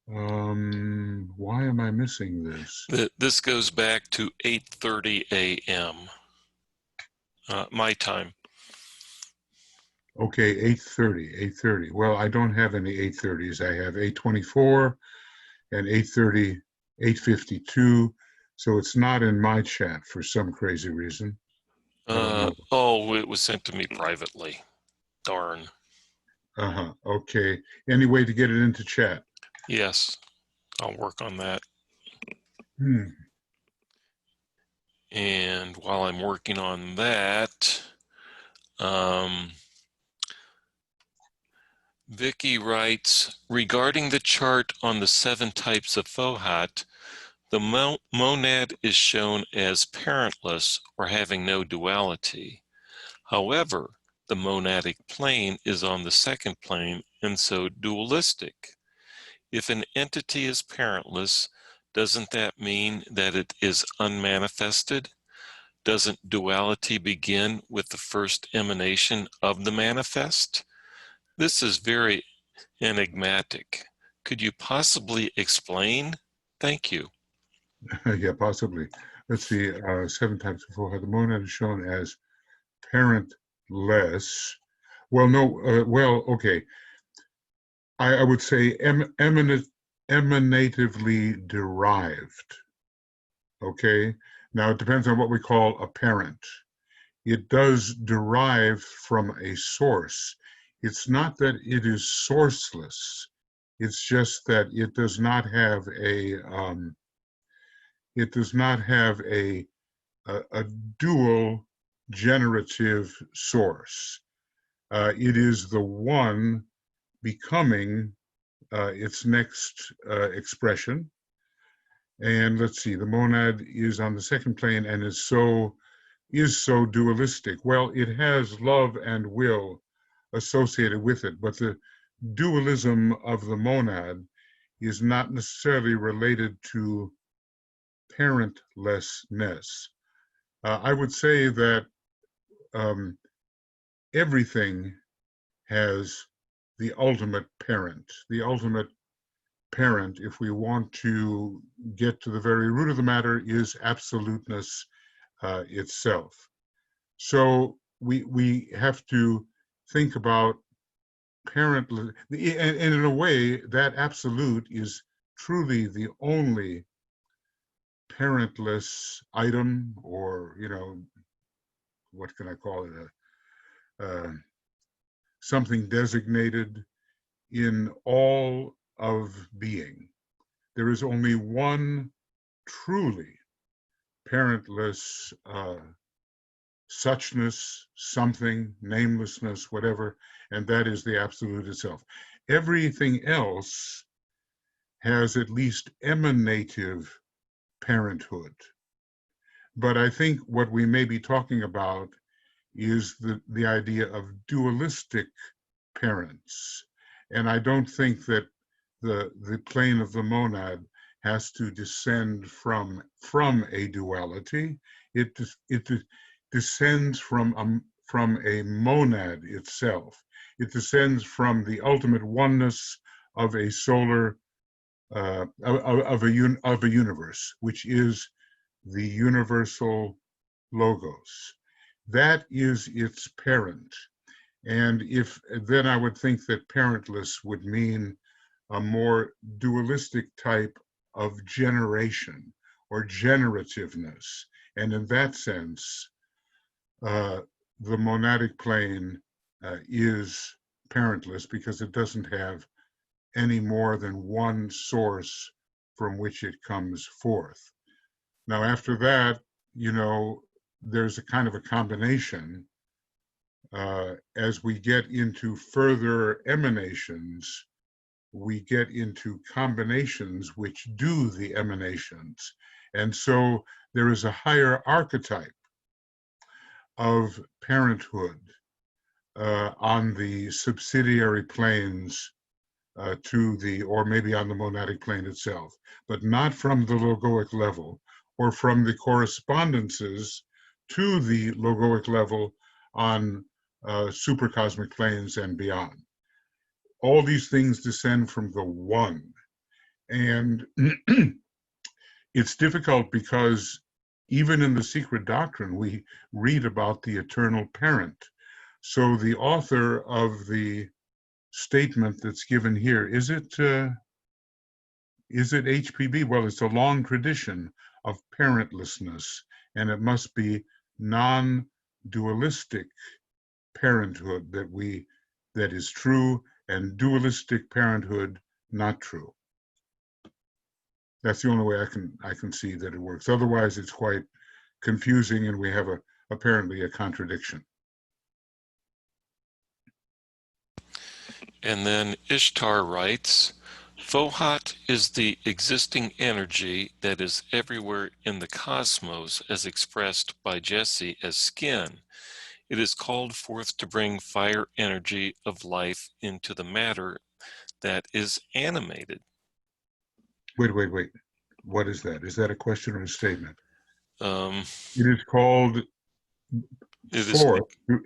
Why am I missing this? This goes back to 8:30 a.m. My time. Okay, 8:30. Well, I don't have any 8:30s. I have 8:24 and 8:30, 8:52. So it's not in my chat for some crazy reason. I don't know. Oh, it was sent to me privately. Darn. Okay. Any way to get it into chat? Yes, I'll work on that. And while I'm working on that, Vicky writes, regarding the chart on the 7 types of Fohat, the monad is shown as parentless or having no duality. However, the monadic plane is on the 2nd plane and so dualistic. If an entity is parentless, doesn't that mean that it is unmanifested? Doesn't duality begin with the first emanation of the manifest? This is very enigmatic. Could you possibly explain? Thank you. Yeah, possibly. Let's see. 7 types of Fohat. The monad is shown as parentless. Well, no. Okay. I would say emanatively derived. Okay. Now it depends on what we call a parent. It does derive from a source. It's not that it is sourceless. It's just that it does not have a dual generative source. It is the one becoming its next expression. And let's see, the monad is on the 2nd plane and is so dualistic. Well, it has love and will associated with it, but the dualism of the monad is not necessarily related to parentlessness. I would say that everything has the ultimate parent. The ultimate parent, if we want to get to the very root of the matter, is absoluteness itself. So we have to think about parentless, and in a way, that absolute is truly the only parentless item, or what can I call it? Something designated in all of being. There is only one truly parentless suchness, something, namelessness, whatever, and that is the absolute itself. Everything else has at least emanative parenthood. But I think what we may be talking about is the idea of dualistic parents. And I don't think that the plane of the monad has to descend from a duality. It descends from a monad itself. It descends from the ultimate oneness of a solar of a universe, which is the universal logos. That is its parent. And then I would think that parentless would mean a more dualistic type of generation or generativeness. And in that sense, the monadic plane is parentless because it doesn't have any more than one source from which it comes forth. Now, after that, there's a kind of a combination. As we get into further emanations, we get into combinations which do the emanations. And so there is a higher archetype of parenthood on the subsidiary planes or maybe on the monadic plane itself, but not from the logoic level, or from the correspondences to the logoic level on supercosmic planes and beyond. All these things descend from the one. And it's difficult because even in the secret doctrine, we read about the eternal parent. So the author of the statement that's given here, is it HPB? Well, it's a long tradition of parentlessness, and it must be non-dualistic parenthood that is true, and dualistic parenthood not true. That's the only way I can see that it works. Otherwise, it's quite confusing, and we have apparently a contradiction. And then Ishtar writes, Fohat is the existing energy that is everywhere in the cosmos, as expressed by Jesse as skin. It is called forth to bring fire energy of life into the matter that is animated. Wait. What is that? Is that a question or a statement? It It is called forth to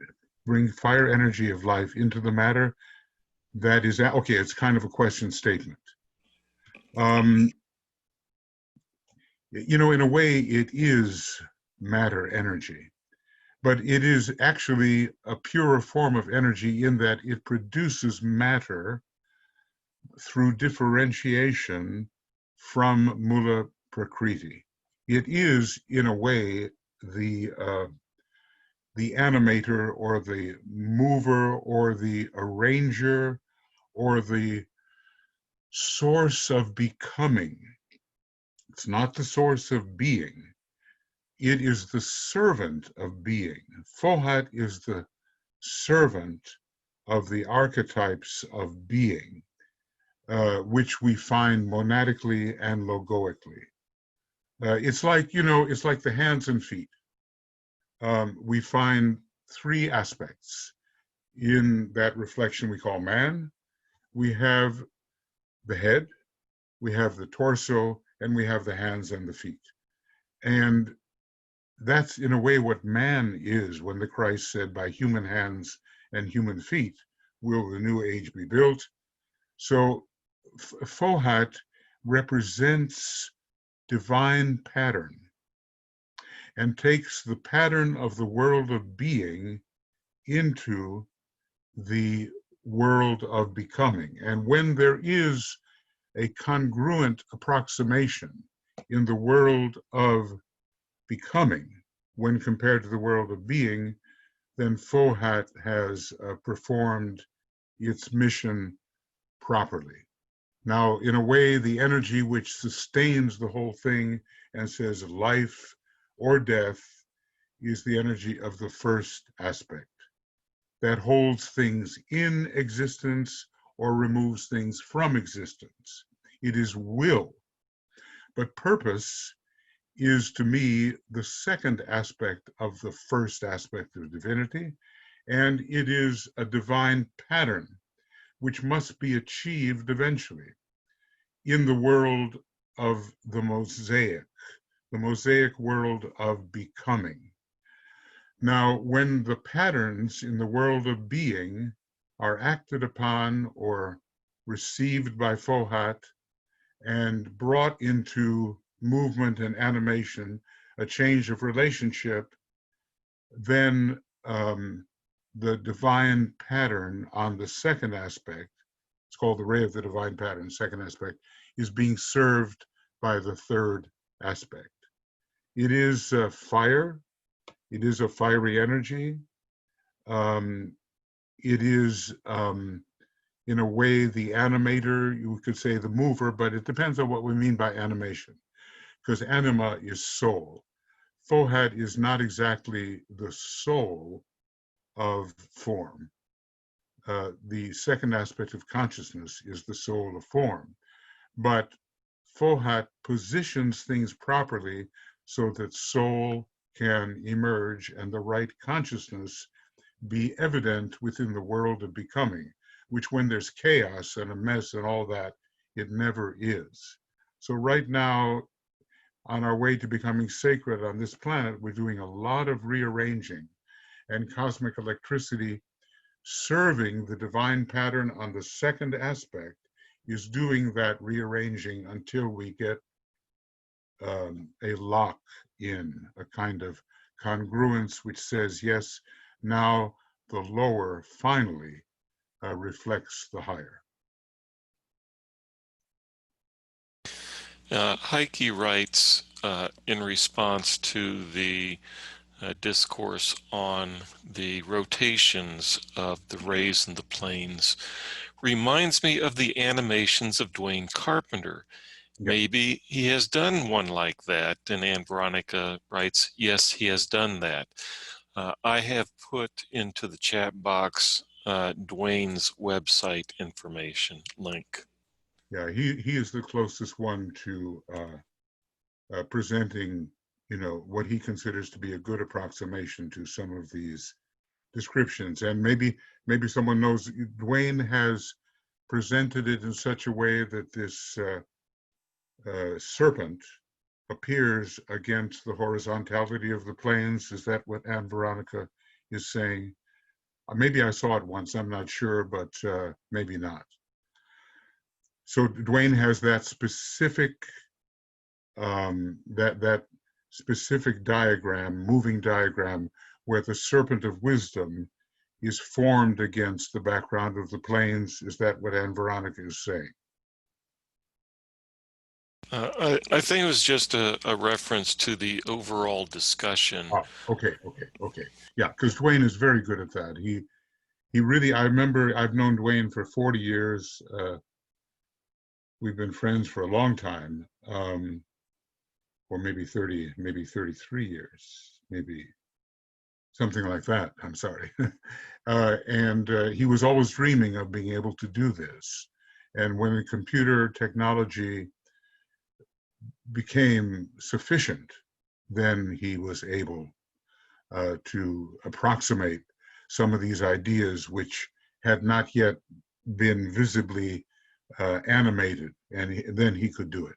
bring fire energy of life into the matter that is, okay, it's kind of a question statement. You know, in a way, it is matter energy, but it is actually a purer form of energy in that it produces matter through differentiation from mula prakriti. It is, in a way, the animator or the mover or the arranger or the source of becoming. It's not the source of being. It is the servant of being. Fohat is the servant of the archetypes of being, which we find monadically and logoically. It's like, you know, it's like the hands and feet. We find three aspects in that reflection we call man. We have the head, we have the torso, and we have the hands and the feet. And that's in a way what man is when the Christ said, by human hands and human feet will the new age be built. So Fohat represents divine pattern and takes the pattern of the world of being into the world of becoming. And when there is a congruent approximation in the world of becoming when compared to the world of being, then Fohat has performed its mission properly. Now, in a way, the energy which sustains the whole thing and says life or death is the energy of the first aspect that holds things in existence or removes things from existence. It is will. But purpose is, to me, the second aspect of the first aspect of divinity, and it is a divine pattern which must be achieved eventually in the world of the mosaic world of becoming. Now, when the patterns in the world of being are acted upon or received by Fohat and brought into movement and animation, a change of relationship, then the divine pattern on the second aspect, it's called the ray of the divine pattern, second aspect, is being served by the third aspect. It is fire. It is a fiery energy. It is, in a way, the animator, you could say the mover, but it depends on what we mean by animation, because anima is soul. Fohat is not exactly the soul of form. The second aspect of consciousness is the soul of form. But Fohat positions things properly so that soul can emerge and the right consciousness be evident within the world of becoming, which when there's chaos and a mess and all that, it never is. So right now, on our way to becoming sacred on this planet, we're doing a lot of rearranging, and cosmic electricity serving the divine pattern on the second aspect is doing that rearranging until we get a lock in, a kind of congruence which says, yes, now the lower finally reflects the higher. Heike writes in response to the discourse on the rotations of the rays and the planes, reminds me of the animations of Dwayne Carpenter. Yep. Maybe he has done one like that. And Anne Veronica writes, yes, he has done that. I have put into the chat box Dwayne's website information link. Yeah, he is the closest one to presenting, what he considers to be a good approximation to some of these descriptions. And maybe someone knows, Dwayne has presented it in such a way that this serpent appears against the horizontality of the planes. Is that what Anne Veronica is saying? Maybe I saw it once, I'm not sure, but maybe not. So Dwayne has that specific that specific diagram, moving diagram, where the serpent of wisdom is formed against the background of the planes. Is that what Anne Veronica is saying? I think it was just a reference to the overall discussion. Oh, okay. Yeah, because Dwayne is very good at that. He really, I remember, I've known Dwayne for 40 years. We've been friends for a long time, or maybe 30, maybe 33 years, maybe something like that. I'm sorry. And he was always dreaming of being able to do this. And when the computer technology became sufficient, then he was able to approximate some of these ideas which had not yet been visibly animated, and then he could do it.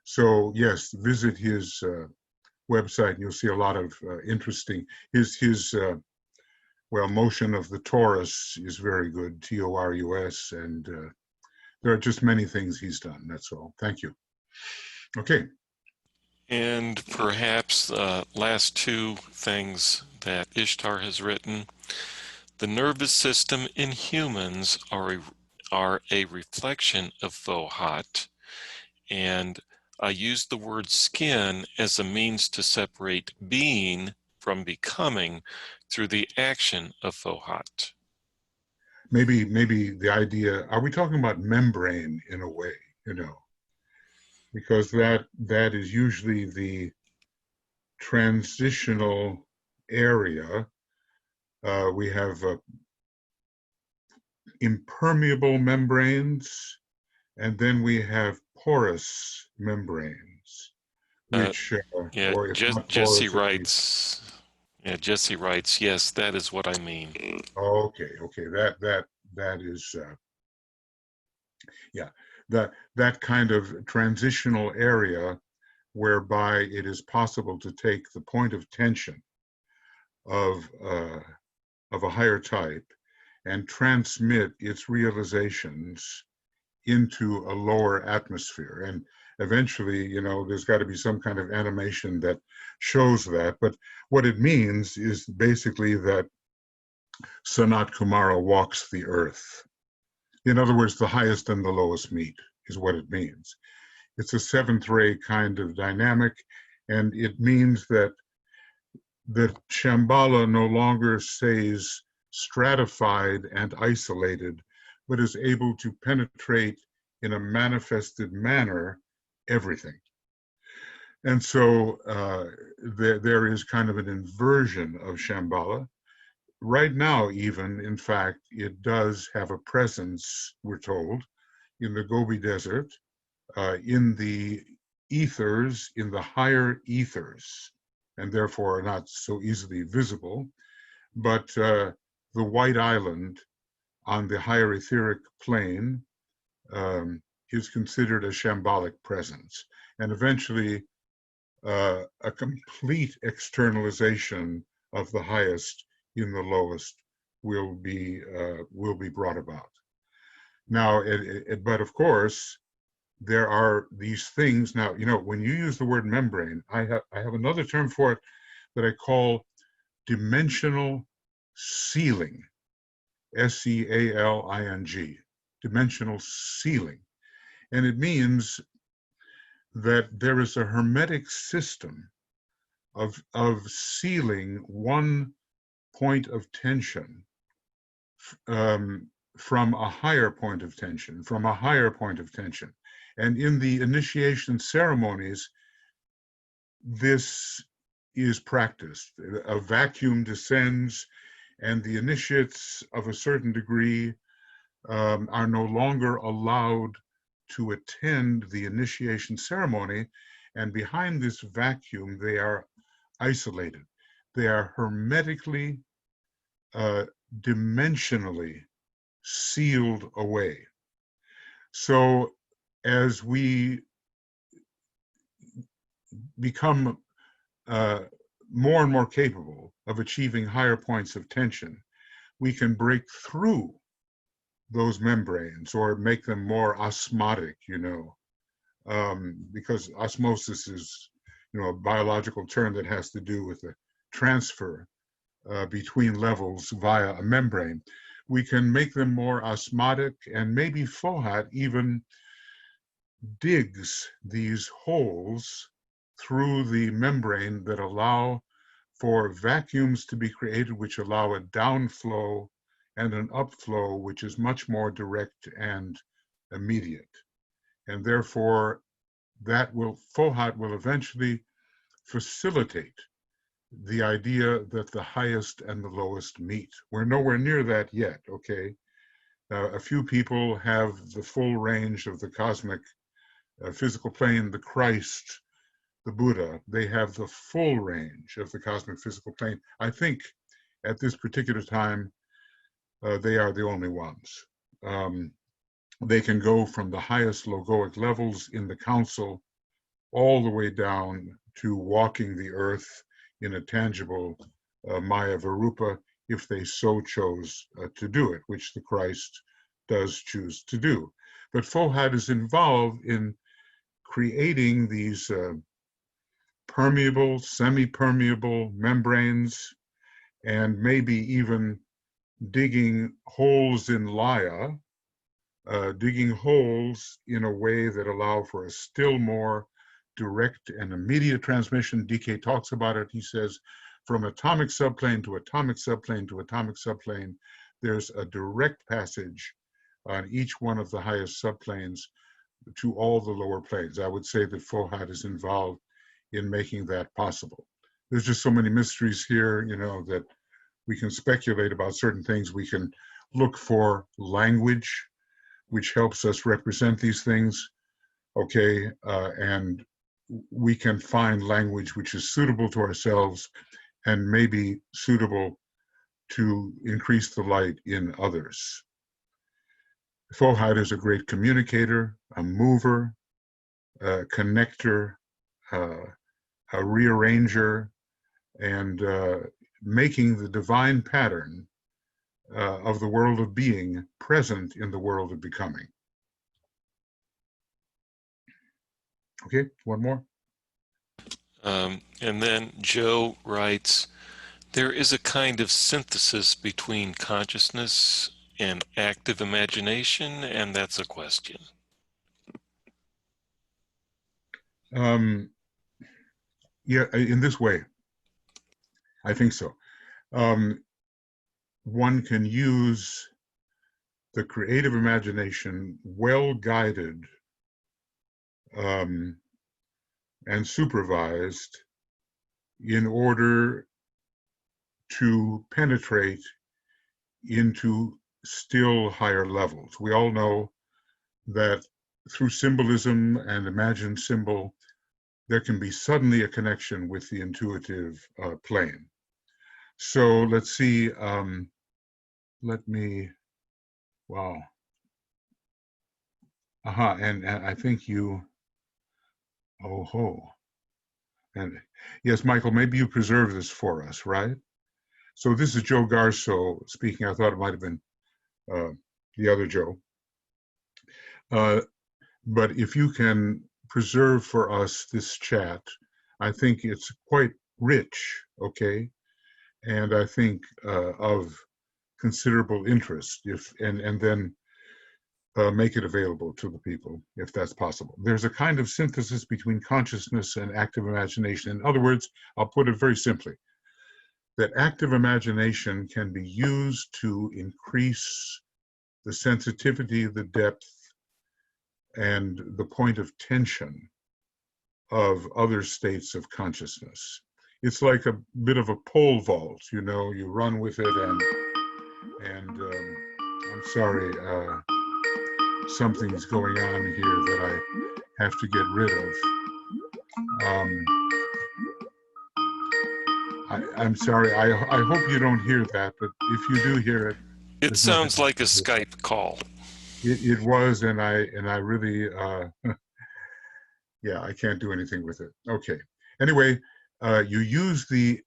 So yes, visit his website and you'll see a lot of interesting, his motion of the torus is very good, T-O-R-U-S, and there are just many things he's done, that's all. Thank you. Okay. And perhaps last two things that Ishtar has written. The nervous system in humans are a reflection of Fohat, and I use the word skin as a means to separate being from becoming through the action of Fohat. Maybe the idea, are we talking about membrane in a way, because that is usually the transitional area. We have impermeable membranes, and then we have porous membranes, which, yeah, or if not Jesse porous, writes. Yeah, Jesse writes. Yes, that is what I mean. okay, that is, yeah, that kind of transitional area whereby it is possible to take the point of tension of a higher type and transmit its realizations into a lower atmosphere. And eventually, there's got to be some kind of animation that shows that. But what it means is basically that Sanat Kumara walks the earth. In other words, the highest and the lowest meet is what it means. It's a seventh ray kind of dynamic, and it means that Shambhala no longer stays stratified and isolated, but is able to penetrate in a manifested manner everything. And so there is kind of an inversion of Shambhala. Right now, even, in fact, it does have a presence, we're told, in the Gobi Desert, in the ethers, in the higher ethers, and therefore are not so easily visible. But the White Island on the higher etheric plane is considered a shambolic presence. And eventually a complete externalization of the highest in the lowest will be brought about. Now, but of course, there are these things. Now, when you use the word membrane, I have another term for it that I call dimensional sealing, SEALING, dimensional sealing. And it means that there is a hermetic system of sealing one point of tension from a higher point of tension, And in the initiation ceremonies, this is practiced. A vacuum descends, and the initiates of a certain degree are no longer allowed to attend the initiation ceremony, and behind this vacuum, they are isolated. They are hermetically, dimensionally sealed away. So as we become more and more capable of achieving higher points of tension, we can break through those membranes or make them more osmotic, because osmosis is, a biological term that has to do with the transfer between levels via a membrane. We can make them more osmotic, and maybe Fohat even digs these holes through the membrane that allow for vacuums to be created, which allow a downflow and an upflow, which is much more direct and immediate. And therefore, Fohat will eventually facilitate the idea that the highest and the lowest meet. We're nowhere near that yet, okay? A few people have the full range of the cosmic physical plane, the Christ, the Buddha. They have the full range of the cosmic physical plane. I think at this particular time, they are the only ones. They can go from the highest logoic levels in the council all the way down to walking the earth in a tangible Maya Varupa, if they so chose to do it, which the Christ does choose to do. But Fohat is involved in creating these permeable, semi-permeable membranes, and maybe even digging holes in Laya, digging holes in a way that allow for a still more direct and immediate transmission. DK talks about it. He says, from atomic subplane to atomic subplane to atomic subplane, there's a direct passage on each one of the highest subplanes to all the lower planes. I would say that Fohat is involved in making that possible. There's just so many mysteries here, that we can speculate about certain things. We can look for language, which helps us represent these things, okay? And we can find language which is suitable to ourselves and maybe suitable to increase the light in others. Fohat is a great communicator, a mover, a connector, a rearranger, and making the divine pattern of the world of being present in the world of becoming. Okay, one more. And then Joe writes, there is a kind of synthesis between consciousness and active imagination, and that's a question. Yeah, in this way, I think so. One can use the creative imagination, well guided and supervised, in order to penetrate into still higher levels. We all know that through symbolism and imagined symbol, there can be suddenly a connection with the intuitive plane. So let's see, wow. And I think you, oh ho. And yes, Michael, maybe you preserve this for us, right? So this is Joe Garso speaking. I thought it might have been the other Joe. But if you can preserve for us this chat, I think it's quite rich, okay? And I think of considerable interest, and then make it available to the people if that's possible. There's a kind of synthesis between consciousness and active imagination. In other words, I'll put it very simply, that active imagination can be used to increase the sensitivity, the depth, and the point of tension of other states of consciousness. It's like a bit of a pole vault, you know, you run with it and I'm sorry, something's going on here that I have to get rid of. I'm sorry, I hope you don't hear that, but if you do hear it, it sounds like a Skype call. It was, and I really, yeah, I can't do anything with it. Okay. Anyway, you use the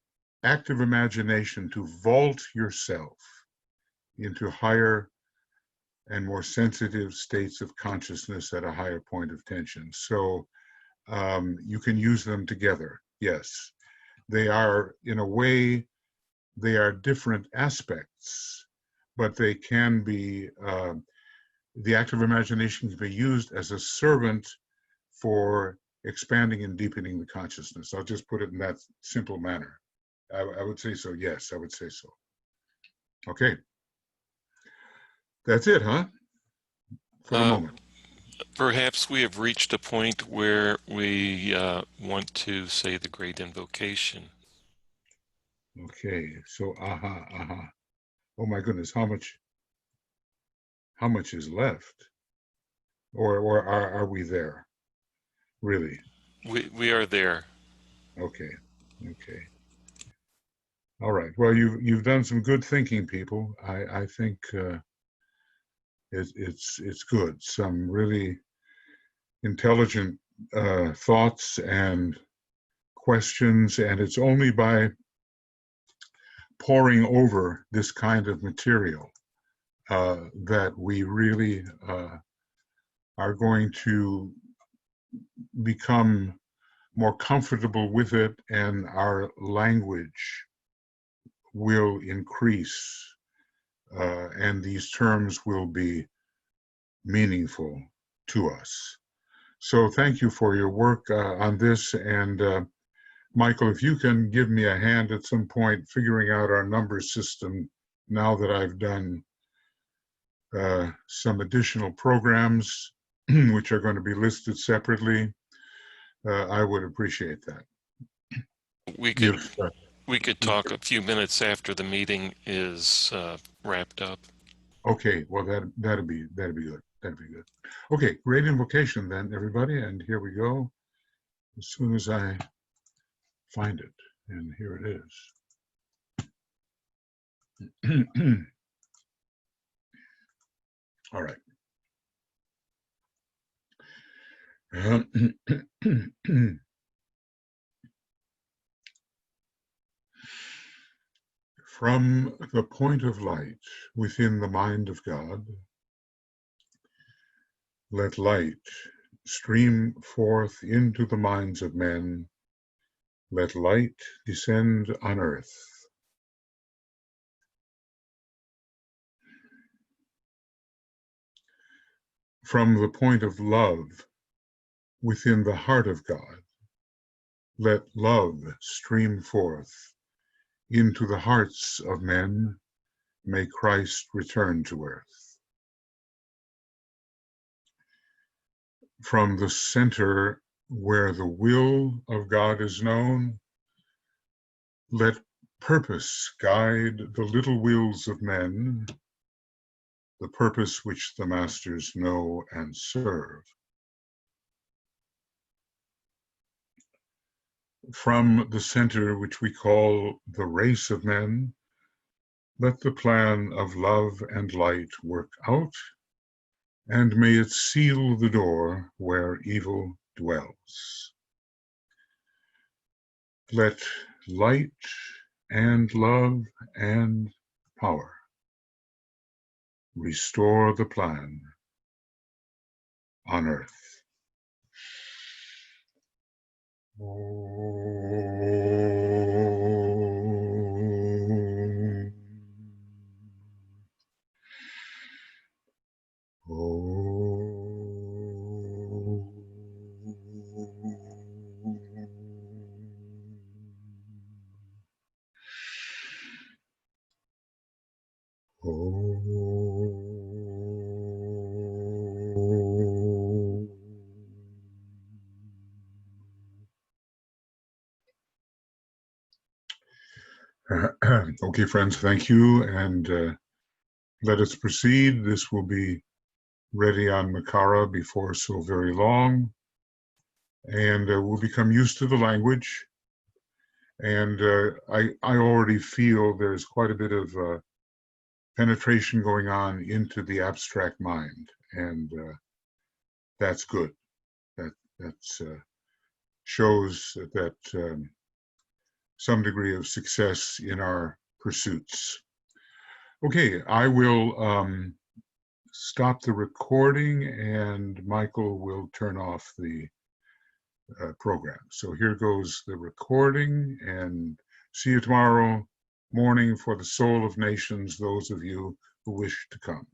active imagination to vault yourself into higher and more sensitive states of consciousness at a higher point of tension. So you can use them together. Yes, they are, in a way, they are different aspects, but they can be, the active imagination can be used as a servant for expanding and deepening the consciousness. I'll just put it in that simple manner. I would say so, yes, I would say so. Okay. That's it, huh? For the moment. Perhaps we have reached a point where we want to say the great invocation. Okay, so oh my goodness, how much is left? Or are we there? Really? We are there. Okay. All right. Well, you've done some good thinking, people. I think it's good. Some really intelligent thoughts and questions, and it's only by poring over this kind of material that we really are going to become more comfortable with it, and our language will increase, and these terms will be meaningful to us. So thank you for your work on this, and Michael, if you can give me a hand at some point figuring out our number system now that I've done some additional programs which are going to be listed separately, I would appreciate that. We could talk a few minutes after the meeting is wrapped up. Okay, well that'd be good. That'd be good. Okay, great invocation then, everybody, and here we go. As soon as I find it, and here it is. All right. From the point of light within the mind of God, let light stream forth into the minds of men. Let light descend on earth. From the point of love within the heart of God, let love stream forth into the hearts of men. May Christ return to earth. From the center where the will of God is known, let purpose guide the little wills of men, the purpose which the masters know and serve. From the center which we call the race of men, let the plan of love and light work out, and may it seal the door where evil dwells. Let light and love and power restore the plan on earth. Okay, friends, thank you, and let us proceed. This will be ready on Makara before so very long, and we'll become used to the language. And I already feel there's quite a bit of penetration going on into the abstract mind, and that's good. That shows that some degree of success in our pursuits. Okay, I will stop the recording, and Michael will turn off the program. So here goes the recording, and see you tomorrow morning for the Soul of Nations, those of you who wish to come.